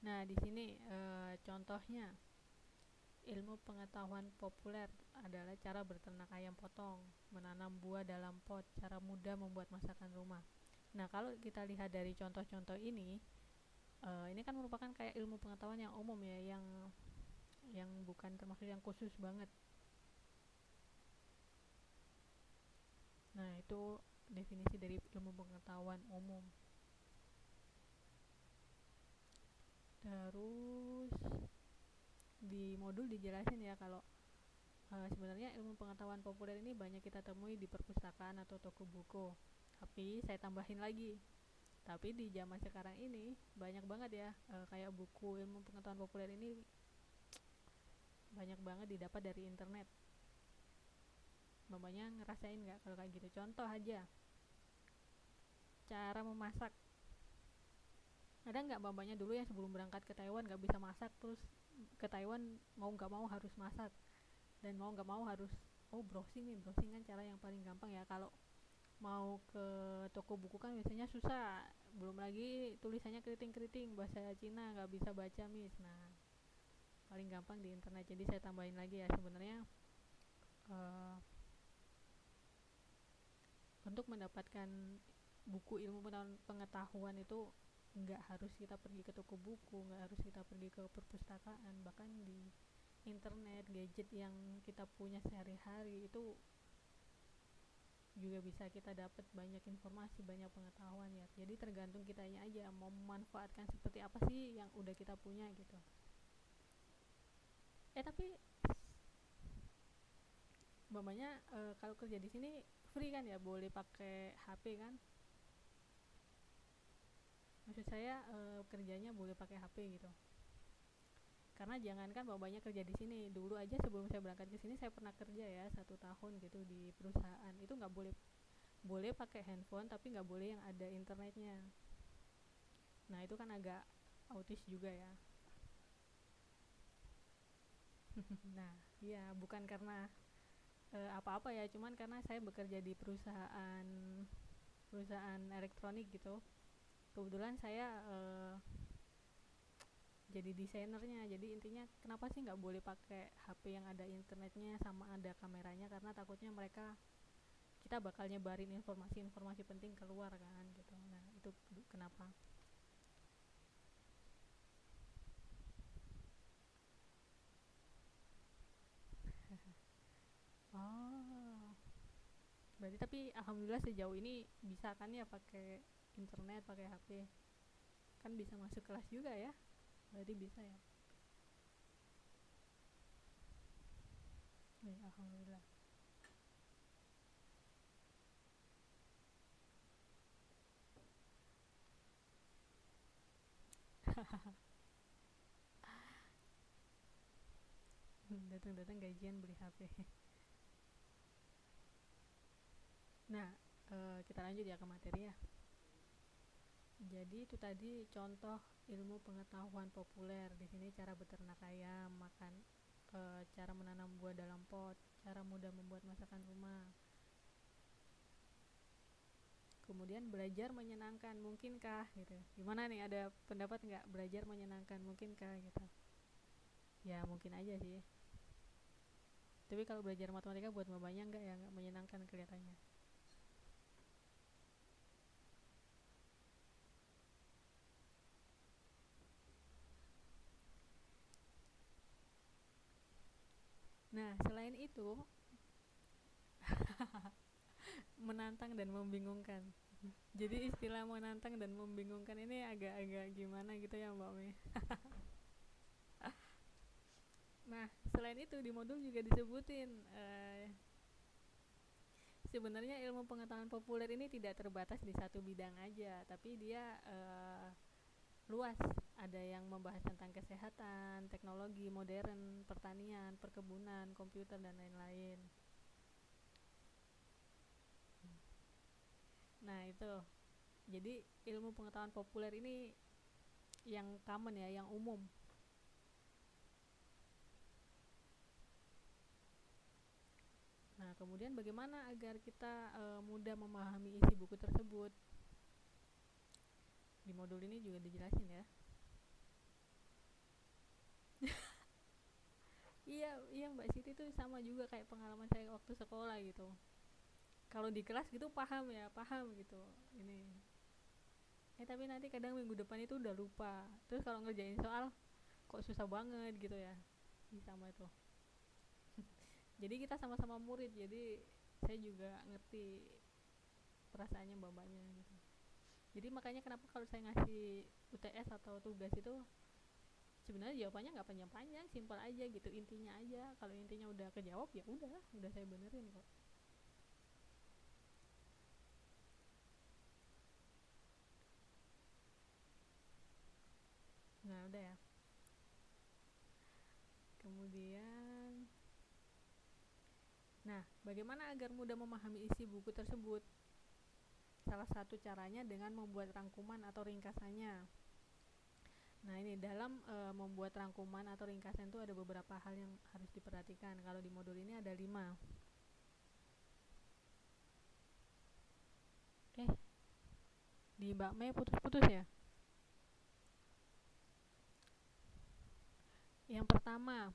Nah, di sini contohnya ilmu pengetahuan populer adalah cara berternak ayam potong, menanam buah dalam pot, cara mudah membuat masakan rumah. Nah, kalau kita lihat dari contoh-contoh ini kan merupakan kayak ilmu pengetahuan yang umum ya, yang bukan termasuk yang khusus banget. Nah, itu definisi dari ilmu pengetahuan umum. Terus di modul dijelasin ya kalau sebenarnya ilmu pengetahuan populer ini banyak kita temui di perpustakaan atau toko buku. Tapi saya tambahin lagi, tapi di zaman sekarang ini banyak banget ya kayak buku ilmu pengetahuan populer ini banyak banget didapat dari internet. Mamanya ngerasain nggak kalau kayak gitu? Contoh aja, cara memasak. Ada nggak mamanya dulu yang sebelum berangkat ke Taiwan nggak bisa masak, terus ke Taiwan mau nggak mau harus masak, dan mau nggak mau harus browsing nih. Browsing kan cara yang paling gampang ya. Kalau mau ke toko buku kan biasanya susah, belum lagi tulisannya keriting-keriting bahasa Cina nggak bisa baca nah paling gampang di internet. Jadi saya tambahin lagi ya, sebenarnya uh, untuk mendapatkan buku ilmu pengetahuan itu nggak harus kita pergi ke toko buku, nggak harus kita pergi ke perpustakaan, bahkan di internet, gadget yang kita punya sehari-hari itu juga bisa kita dapat banyak informasi, banyak pengetahuan ya. Jadi tergantung kitanya aja mau memanfaatkan seperti apa sih yang udah kita punya gitu. Tapi mamanya kalau kerja di sini free kan ya, boleh pakai HP kan? Maksud saya kerjanya boleh pakai HP gitu. Karena jangankan mamanya kerja di sini, dulu aja sebelum saya berangkat ke sini saya pernah kerja ya 1 tahun gitu di perusahaan. Itu nggak boleh pakai handphone, tapi nggak boleh yang ada internetnya. Nah itu kan agak autis juga ya. Nah iya, bukan karena apa-apa ya, cuman karena saya bekerja di perusahaan elektronik gitu. Kebetulan saya jadi desainernya. Jadi intinya kenapa sih nggak boleh pakai HP yang ada internetnya sama ada kameranya, karena takutnya kita bakal nyebarin informasi-informasi penting keluar kan gitu. Nah itu kenapa. Oh, berarti tapi alhamdulillah sejauh ini bisa kan ya pakai internet, pakai HP, kan bisa masuk kelas juga ya, berarti bisa ya. Alhamdulillah. Datang-datang gajian beli HP. Nah kita lanjut ya ke materi ya. Jadi itu tadi contoh ilmu pengetahuan populer. Di sini cara beternak ayam, cara menanam buah dalam pot, cara mudah membuat masakan rumah. Kemudian belajar menyenangkan, mungkinkah gitu. Gimana nih, ada pendapat nggak belajar menyenangkan, mungkinkah gitu? Ya mungkin aja sih. Tapi kalau belajar matematika buat mamanya nggak menyenangkan kelihatannya. Nah selain itu menantang dan membingungkan. Jadi istilah menantang dan membingungkan ini agak-agak gimana gitu ya Mbak Mei. Nah selain itu di modul juga disebutin sebenarnya ilmu pengetahuan populer ini tidak terbatas di satu bidang aja, tapi dia luas. Ada yang membahas tentang kesehatan, teknologi modern, pertanian, perkebunan, komputer, dan lain-lain. Nah itu, jadi ilmu pengetahuan populer ini yang common ya, yang umum. Nah, kemudian bagaimana agar kita mudah memahami isi buku tersebut? Di modul ini juga dijelasin ya. Iya Mbak Siti tuh sama juga kayak pengalaman saya waktu sekolah gitu. Kalau di kelas gitu paham gitu. Ini. Tapi nanti kadang minggu depan itu udah lupa. Terus kalau ngerjain soal kok susah banget gitu ya. Sama itu. Jadi kita sama-sama murid, jadi saya juga ngerti perasaannya mbak-mbaknya gitu. Jadi makanya kenapa kalau saya ngasih UTS atau tugas itu sebenarnya jawabannya nggak panjang-panjang, simpel aja gitu, intinya aja. Kalau intinya udah kejawab ya udah saya benerin kok. Nah udah ya. Kemudian, nah bagaimana agar mudah memahami isi buku tersebut? Salah satu caranya dengan membuat rangkuman atau ringkasannya. Nah ini dalam membuat rangkuman atau ringkasan itu ada beberapa hal yang harus diperhatikan. Kalau di modul ini ada 5. Di Mbak Mei putus-putus ya. Yang pertama,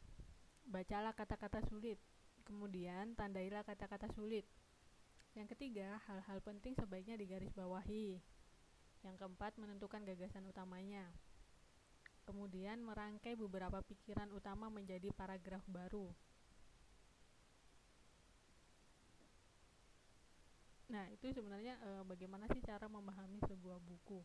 bacalah kata-kata sulit. Kemudian tandailah kata-kata sulit. Yang ketiga, hal-hal penting sebaiknya digarisbawahi. Yang keempat, menentukan gagasan utamanya. Kemudian merangkai beberapa pikiran utama menjadi paragraf baru. Nah itu sebenarnya bagaimana sih cara memahami sebuah buku.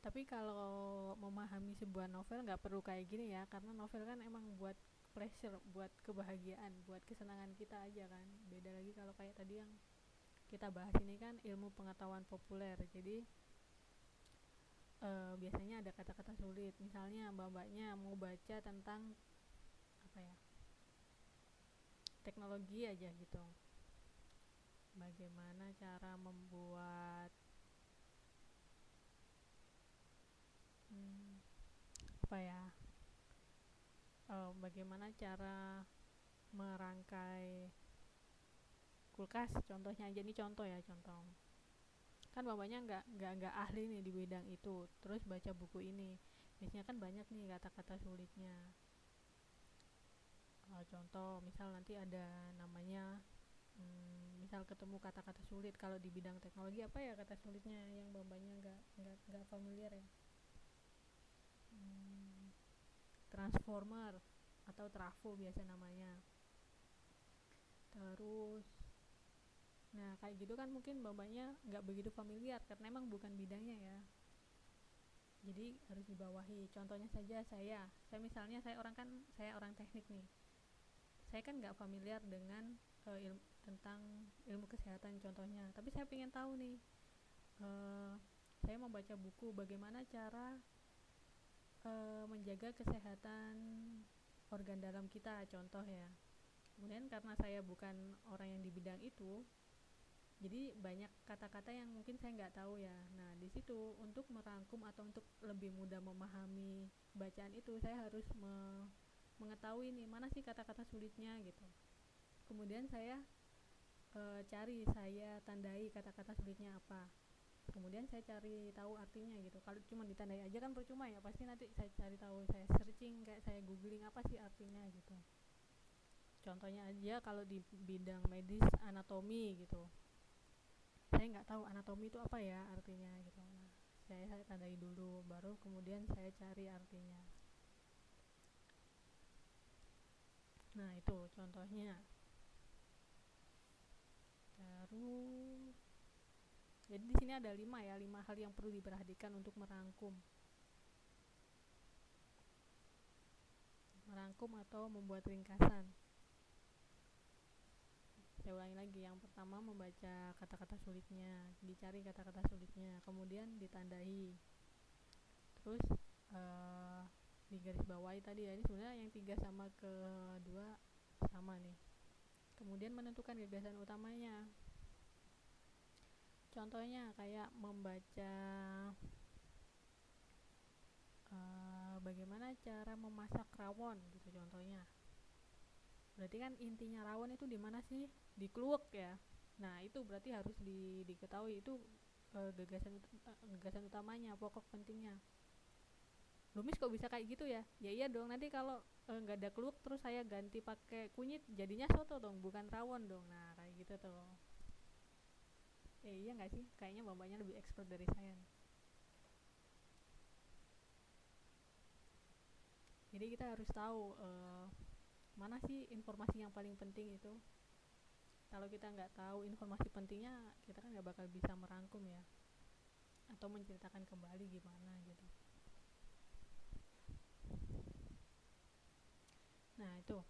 Tapi kalau memahami sebuah novel nggak perlu kayak gini ya, karena novel kan emang buat pleasure, buat kebahagiaan, buat kesenangan kita aja kan. Beda lagi kalau kayak tadi yang kita bahas ini kan ilmu pengetahuan populer. Jadi biasanya ada kata-kata sulit. Misalnya mbak-mbaknya mau baca tentang apa ya, teknologi aja gitu. Bagaimana cara membuat apa ya, bagaimana cara merangkai kulkas contohnya aja, ini contoh ya, contoh kan bapaknya nggak ahli nih di bidang itu, terus baca buku ini biasanya kan banyak nih kata-kata sulitnya. Contoh misal nanti ada namanya misal ketemu kata-kata sulit kalau di bidang teknologi, apa ya kata sulitnya yang bapaknya nggak familiar ya. Transformer atau trafo biasa namanya. Terus nah kayak gitu kan mungkin bapaknya nggak begitu familiar karena emang bukan bidangnya ya, jadi harus dibawahi. Contohnya saja saya misalnya saya orang teknik nih, saya kan nggak familiar dengan tentang ilmu kesehatan contohnya, tapi saya pengen tahu nih, saya membaca buku bagaimana cara menjaga kesehatan organ dalam kita contoh ya. Kemudian karena saya bukan orang yang di bidang itu, jadi banyak kata-kata yang mungkin saya nggak tahu ya. Nah di situ untuk merangkum atau untuk lebih mudah memahami bacaan itu, saya harus mengetahui nih mana sih kata-kata sulitnya gitu. Kemudian saya saya tandai kata-kata sulitnya apa. Kemudian saya cari tahu artinya gitu. Kalau cuma ditandai aja kan percuma ya. Pasti nanti saya cari tahu, saya searching, kayak saya googling apa sih artinya gitu. Contohnya aja kalau di bidang medis anatomi gitu, saya nggak tahu anatomi itu apa ya artinya gitu. Nah, saya tandai dulu, baru kemudian saya cari artinya. Nah itu contohnya. Terus jadi di sini ada 5 hal yang perlu diperhatikan untuk merangkum atau membuat ringkasan. Saya ulangi lagi, yang pertama membaca kata-kata sulitnya, dicari kata-kata sulitnya, kemudian ditandai, terus di garis bawahi tadi ya, ini sebenarnya yang 3 sama kedua sama nih. Kemudian menentukan gagasan utamanya, contohnya kayak membaca bagaimana cara memasak rawon gitu contohnya. Berarti kan intinya rawon itu di mana sih? Di kluwek ya. Nah, itu berarti harus diketahui itu gagasan utamanya, pokok pentingnya. Lumis kok bisa kayak gitu ya? Ya iya dong, nanti kalau nggak ada kluwek terus saya ganti pakai kunyit jadinya soto dong, bukan rawon dong. Nah, kayak gitu tuh. Iya nggak sih? Kayaknya bapaknya lebih expert dari saya nih. Jadi kita harus tahu mana sih informasi yang paling penting itu. Kalau kita nggak tahu informasi pentingnya, kita kan nggak bakal bisa merangkum ya, atau menceritakan kembali gimana gitu. Nah itu.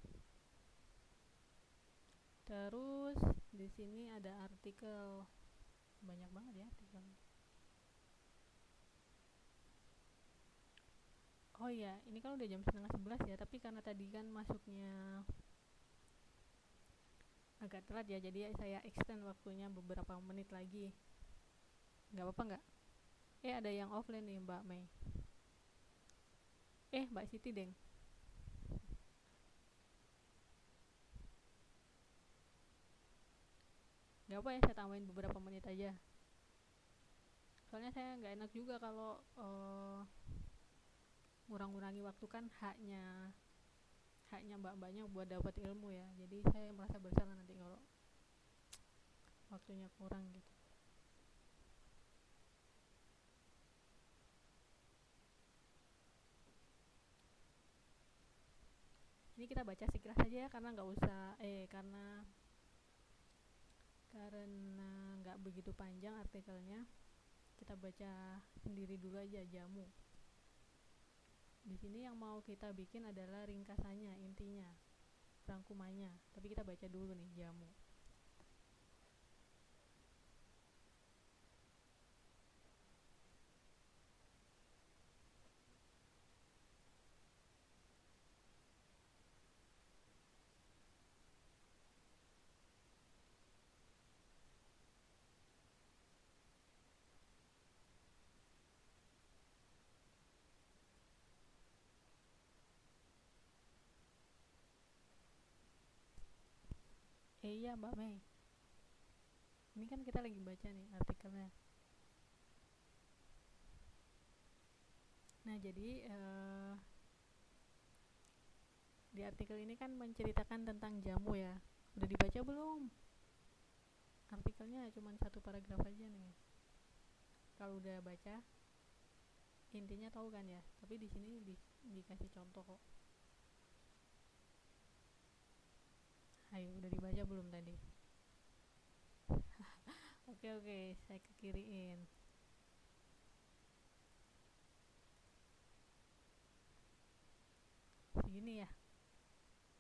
Terus di sini ada artikel, banyak banget ya artikel. Oh iya, ini kan udah jam setengah 11 ya, tapi karena tadi kan masuknya agak telat ya, jadi saya extend waktunya beberapa menit lagi. Nggak apa-apa nggak? Ada yang offline nih Mbak Mei. Mbak Siti deng. Nggak apa ya, saya tambahin beberapa menit aja. Soalnya saya nggak enak juga kalau ngurang-ngurangi waktu, kan haknya haknya mbak-mbaknya buat dapat ilmu ya. Jadi saya merasa bersalah nanti kalau waktunya kurang gitu. Ini kita baca sekilas saja ya, karena nggak usah karena nggak begitu panjang artikelnya. Kita baca sendiri dulu aja. Jamu. Di sini yang mau kita bikin adalah ringkasannya, intinya, rangkumannya. Tapi kita baca dulu nih, jamu. Iya Mbak Mei, ini kan kita lagi baca nih artikelnya. Nah jadi di artikel ini kan menceritakan tentang jamu ya. Udah dibaca belum? Artikelnya cuma satu paragraf aja nih. Kalau udah baca, intinya tahu kan ya. Tapi di sini dikasih contoh kok. Ayo, udah dibaca belum tadi? Oke, saya ke kiriin. Segini ya?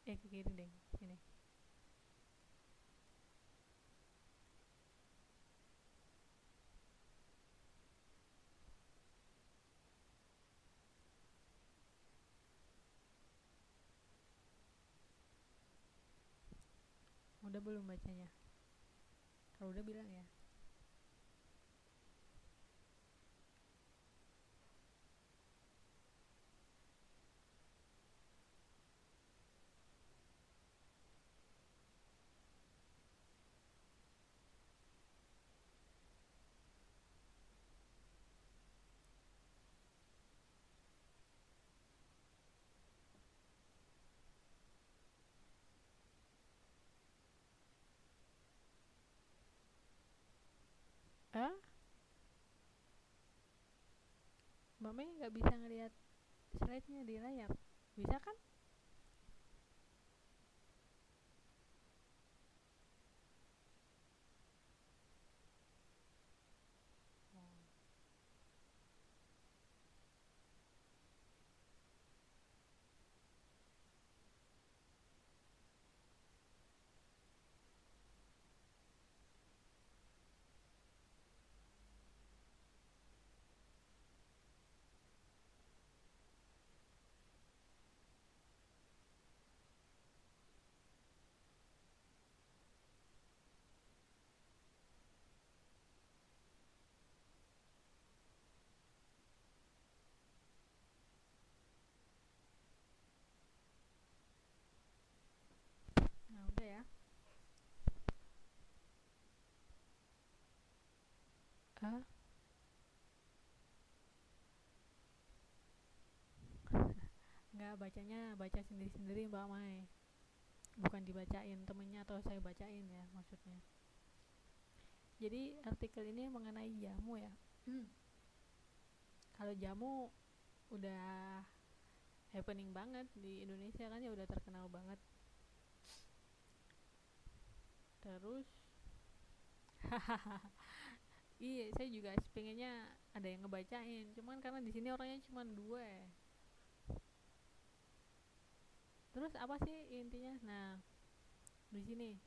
Ke kiri deh, sini. Udah belum bacanya? Kalau udah bilang ya. Eh? Mbak Mei nggak bisa ngelihat slide-nya di layar. Bisa kan? Hah? Nggak, baca sendiri-sendiri Mbak Mai, bukan dibacain temennya atau saya bacain ya maksudnya. Jadi artikel ini mengenai jamu ya. Kalau jamu udah happening banget di Indonesia kan, ya udah terkenal banget. Terus iya, saya juga pengennya ada yang ngebacain, cuman karena di sini orangnya cuma dua ya. Terus apa sih intinya? Nah, di sini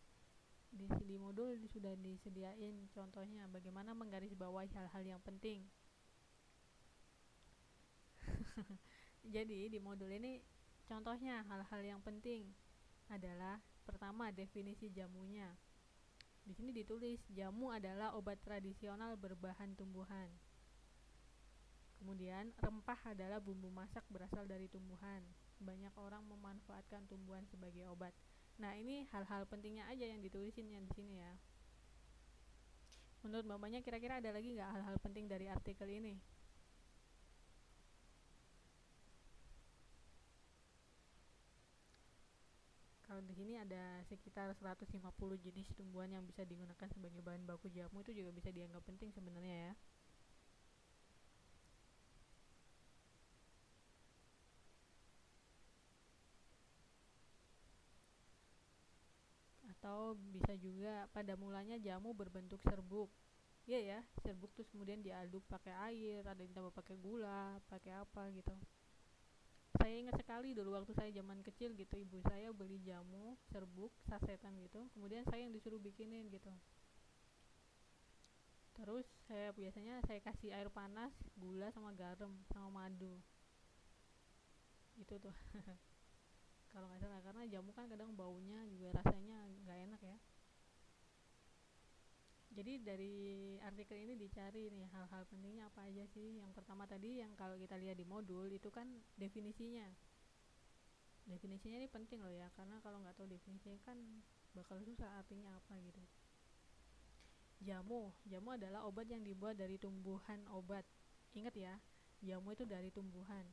di modul sudah disediain contohnya bagaimana menggarisbawahi hal-hal yang penting. Jadi di modul ini contohnya hal-hal yang penting adalah pertama definisi jamunya. Di sini ditulis jamu adalah obat tradisional berbahan tumbuhan. Kemudian rempah adalah bumbu masak berasal dari tumbuhan. Banyak orang memanfaatkan tumbuhan sebagai obat. Nah, ini hal-hal pentingnya aja yang ditulisin yang di sini ya. Menurut mamanya kira-kira ada lagi nggak hal-hal penting dari artikel ini? Kalau di sini ada sekitar 150 jenis tumbuhan yang bisa digunakan sebagai bahan baku jamu, itu juga bisa dianggap penting sebenarnya ya. Atau bisa juga pada mulanya jamu berbentuk serbuk. Iya ya, serbuk terus kemudian diaduk pakai air, ada yang ditambah pakai gula, pakai apa gitu. Saya ingat sekali dulu waktu saya zaman kecil gitu, ibu saya beli jamu serbuk sasetan gitu, kemudian saya yang disuruh bikinin gitu. Terus saya kasih air panas, gula sama garam sama madu. Itu tuh kalau nggak salah, karena jamu kan kadang baunya juga rasanya nggak enak ya. Jadi dari artikel ini dicari nih hal-hal pentingnya apa aja sih. Yang pertama tadi yang kalau kita lihat di modul itu kan definisinya. Definisinya ini penting loh ya, karena kalau nggak tahu definisinya kan bakal susah artinya apa gitu. Jamu adalah obat yang dibuat dari tumbuhan obat. Ingat ya, jamu itu dari tumbuhan.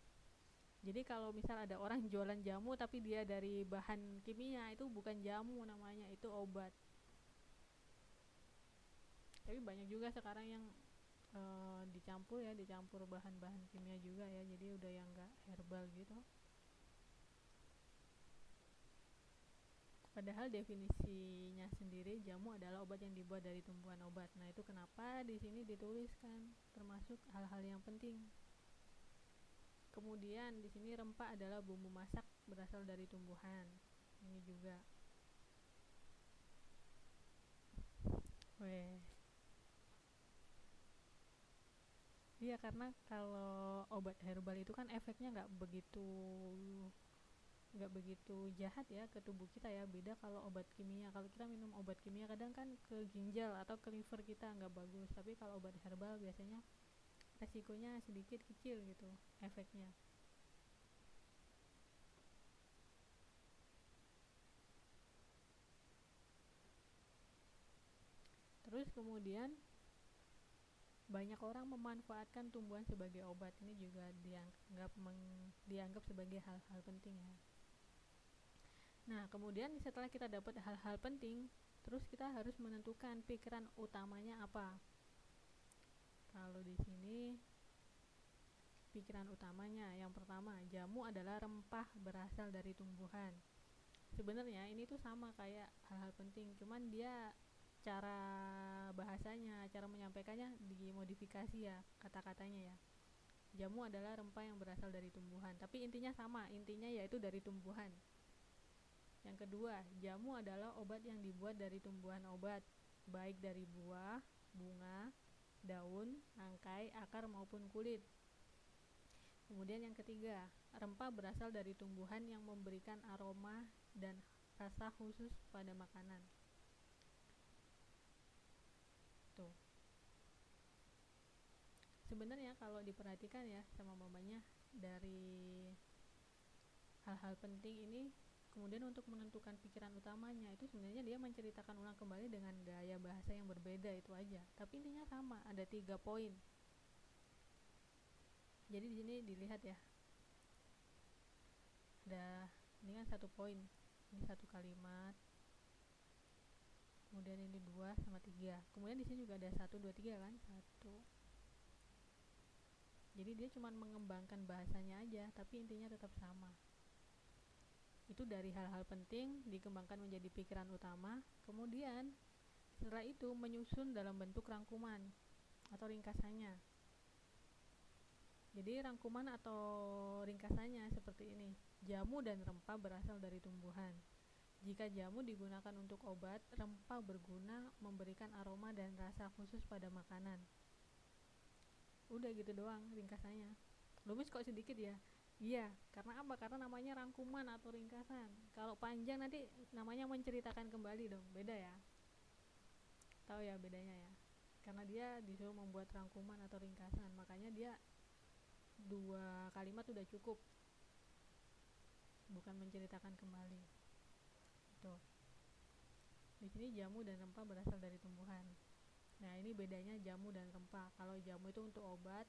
Jadi kalau misal ada orang jualan jamu tapi dia dari bahan kimia, itu bukan jamu namanya, itu obat. Tapi banyak juga sekarang yang dicampur bahan-bahan kimia juga ya, jadi udah yang enggak herbal gitu. Padahal definisinya sendiri jamu adalah obat yang dibuat dari tumbuhan obat. Nah, itu kenapa di sini dituliskan termasuk hal-hal yang penting. Kemudian di sini rempah adalah bumbu masak berasal dari tumbuhan. Ini juga. Weh. Iya, karena kalau obat herbal itu kan efeknya nggak begitu jahat ya ke tubuh kita ya. Beda kalau obat kimia, kalau kita minum obat kimia kadang kan ke ginjal atau ke liver kita nggak bagus, tapi kalau obat herbal biasanya resikonya sedikit kecil gitu efeknya. Terus kemudian banyak orang memanfaatkan tumbuhan sebagai obat, ini juga dianggap sebagai hal-hal penting ya. Nah, kemudian setelah kita dapat hal-hal penting, terus kita harus menentukan pikiran utamanya apa. Kalau di sini pikiran utamanya yang pertama, jamu adalah rempah berasal dari tumbuhan. Sebenarnya ini tuh sama kayak hal-hal penting, cuman dia cara bahasanya, cara menyampaikannya dimodifikasi ya kata-katanya ya. Jamu adalah rempah yang berasal dari tumbuhan, tapi intinya sama, intinya yaitu dari tumbuhan. Yang kedua, jamu adalah obat yang dibuat dari tumbuhan obat, baik dari buah, bunga, daun, tangkai, akar maupun kulit. Kemudian yang ketiga, rempah berasal dari tumbuhan yang memberikan aroma dan rasa khusus pada makanan. Tuh. Sebenarnya kalau diperhatikan ya sama mamanya, dari hal-hal penting ini Kemudian untuk menentukan pikiran utamanya itu sebenarnya dia menceritakan ulang kembali dengan gaya bahasa yang berbeda, itu aja. Tapi intinya sama, ada 3 poin. Jadi di sini dilihat ya, ada ini kan 1 poin, ini 1 kalimat, kemudian ini 2 sama 3, kemudian di sini juga ada 1, 2, 3 kan, 1. Jadi dia cuma mengembangkan bahasanya aja, tapi intinya tetap sama. Itu dari hal-hal penting dikembangkan menjadi pikiran utama, kemudian setelah itu menyusun dalam bentuk rangkuman atau ringkasannya. Jadi rangkuman atau ringkasannya seperti ini. Jamu dan rempah berasal dari tumbuhan. Jika jamu digunakan untuk obat, rempah berguna memberikan aroma dan rasa khusus pada makanan. Udah gitu doang ringkasannya. Lumis kok sedikit ya? Iya, karena apa? Karena namanya rangkuman atau ringkasan. Kalau panjang nanti namanya menceritakan kembali dong, beda ya? Tahu ya bedanya ya? Karena dia disuruh membuat rangkuman atau ringkasan, makanya dia 2 kalimat udah cukup, bukan menceritakan kembali. Tuh. Di sini jamu dan rempah berasal dari tumbuhan. Nah, ini bedanya jamu dan rempah. Kalau jamu itu untuk obat,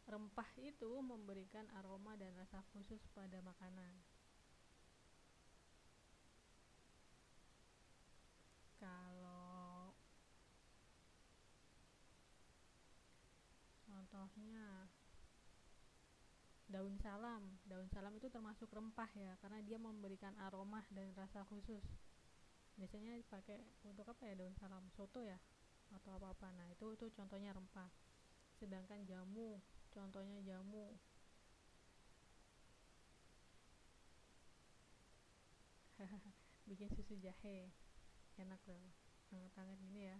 rempah itu memberikan aroma dan rasa khusus pada makanan. Kalau contohnya daun salam itu termasuk rempah ya, karena dia memberikan aroma dan rasa khusus. Biasanya pakai untuk apa ya daun salam? Soto ya? Atau apa-apa. Nah, itu contohnya rempah. Sedangkan jamu, contohnya jamu bikin susu jahe, enak loh, hangat-hangat gini ya.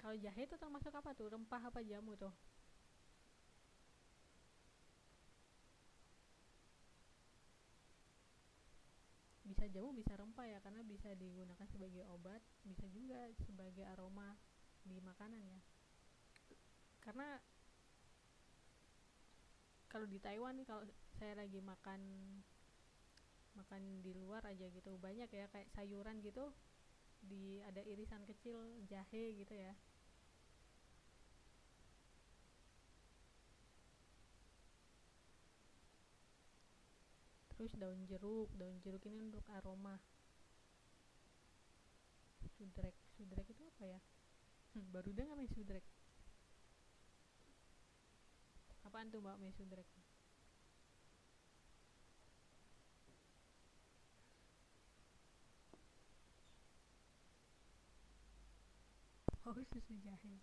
Kalau jahe itu termasuk apa tuh? Rempah apa jamu tuh? Bisa jamu, bisa rempah ya, karena bisa digunakan sebagai obat, bisa juga sebagai aroma di makanan ya. Karena kalau di Taiwan nih, kalau saya lagi makan di luar aja gitu, banyak ya kayak sayuran gitu, ada irisan kecil jahe gitu ya. Terus daun jeruk ini untuk aroma. Sudrek itu apa ya? Baru dengar nih sudrek. Apaan tuh Mbak Mei sudrek? Oh, susu jahe.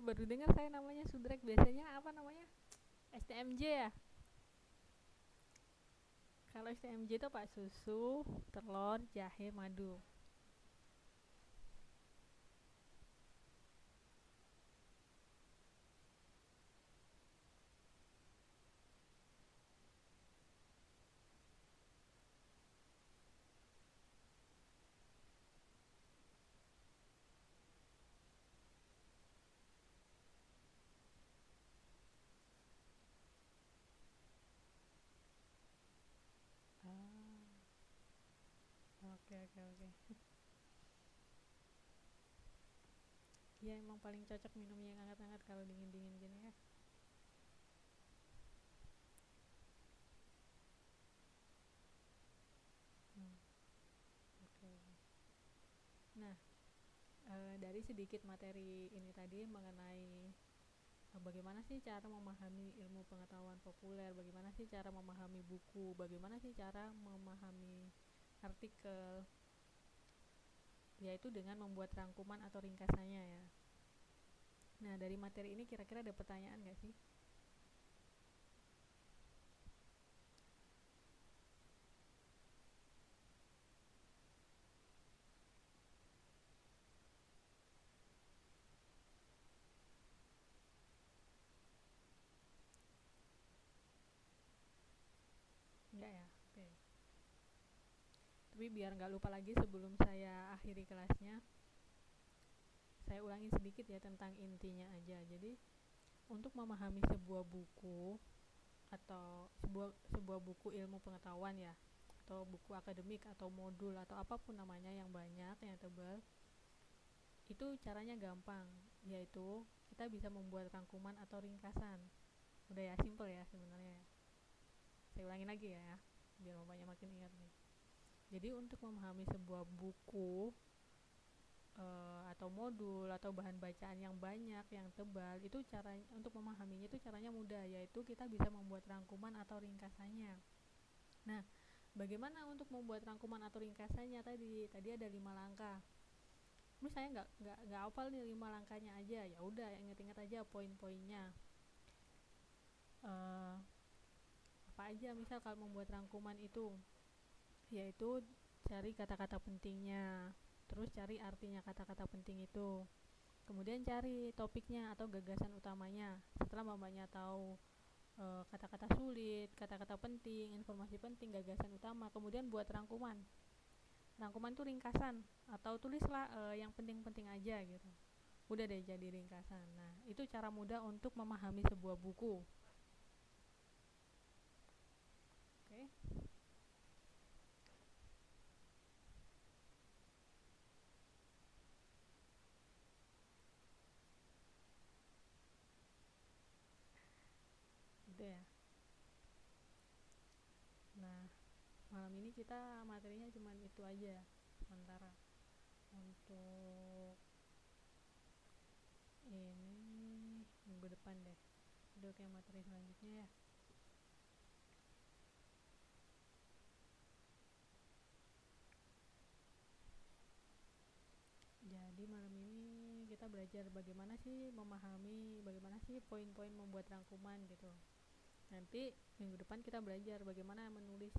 Baru dengar saya namanya sudrek. Biasanya apa namanya? STMJ ya. Kalau STMJ itu pak susu, telur, jahe, madu. Ah, oke oke oke. Iya emang paling cocok minumnya yang hangat-hangat kalau dingin-dingin gini ya. Hmm, oke. Nah, dari sedikit materi ini tadi mengenai bagaimana sih cara memahami ilmu pengetahuan populer, bagaimana sih cara memahami buku, bagaimana sih cara memahami artikel, yaitu dengan membuat rangkuman atau ringkasannya ya. Nah, dari materi ini kira-kira ada pertanyaan gak sih? Enggak ya? Oke. Tapi biar nggak lupa lagi sebelum saya akhiri kelasnya, saya ulangi sedikit ya tentang intinya aja. Jadi untuk memahami sebuah buku atau sebuah buku ilmu pengetahuan ya, atau buku akademik atau modul atau apapun namanya yang banyak, yang tebal, itu caranya gampang, yaitu kita bisa membuat rangkuman atau ringkasan. Udah ya, simple ya sebenarnya. Saya ulangi lagi ya, biar bapaknya makin ingat nih. Jadi untuk memahami sebuah buku atau modul atau bahan bacaan yang banyak, yang tebal, itu caranya untuk memahaminya itu caranya mudah, yaitu kita bisa membuat rangkuman atau ringkasannya. Nah, bagaimana untuk membuat rangkuman atau ringkasannya tadi ada 5 langkah. Terus saya nggak hafal nih 5 langkahnya aja, ya udah inget-inget aja poin-poinnya. Apa aja misal kalau membuat rangkuman itu, yaitu cari kata-kata pentingnya, terus cari artinya kata-kata penting itu, kemudian cari topiknya atau gagasan utamanya. Setelah mamanya tahu kata-kata sulit, kata-kata penting, informasi penting, gagasan utama, kemudian buat rangkuman. Rangkuman itu ringkasan atau tulislah yang penting-penting aja gitu. Udah deh jadi ringkasan. Nah, itu cara mudah untuk memahami sebuah buku. Oke. Gitu ya. Nah, malam ini kita materinya cuma itu aja sementara. Untuk ini minggu depan deh. Udah kayak materi selanjutnya ya. Jadi malam ini kita belajar bagaimana sih memahami, bagaimana sih poin-poin membuat rangkuman gitu. Nanti minggu depan kita belajar bagaimana menulis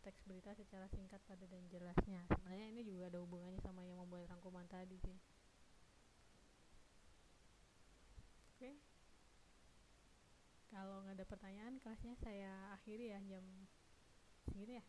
teks berita secara singkat, padat dan jelasnya. Sebenarnya ini juga ada hubungannya sama yang membuat rangkuman tadi sih. Oke. Kalau nggak ada pertanyaan, kelasnya saya akhiri ya jam segini ya.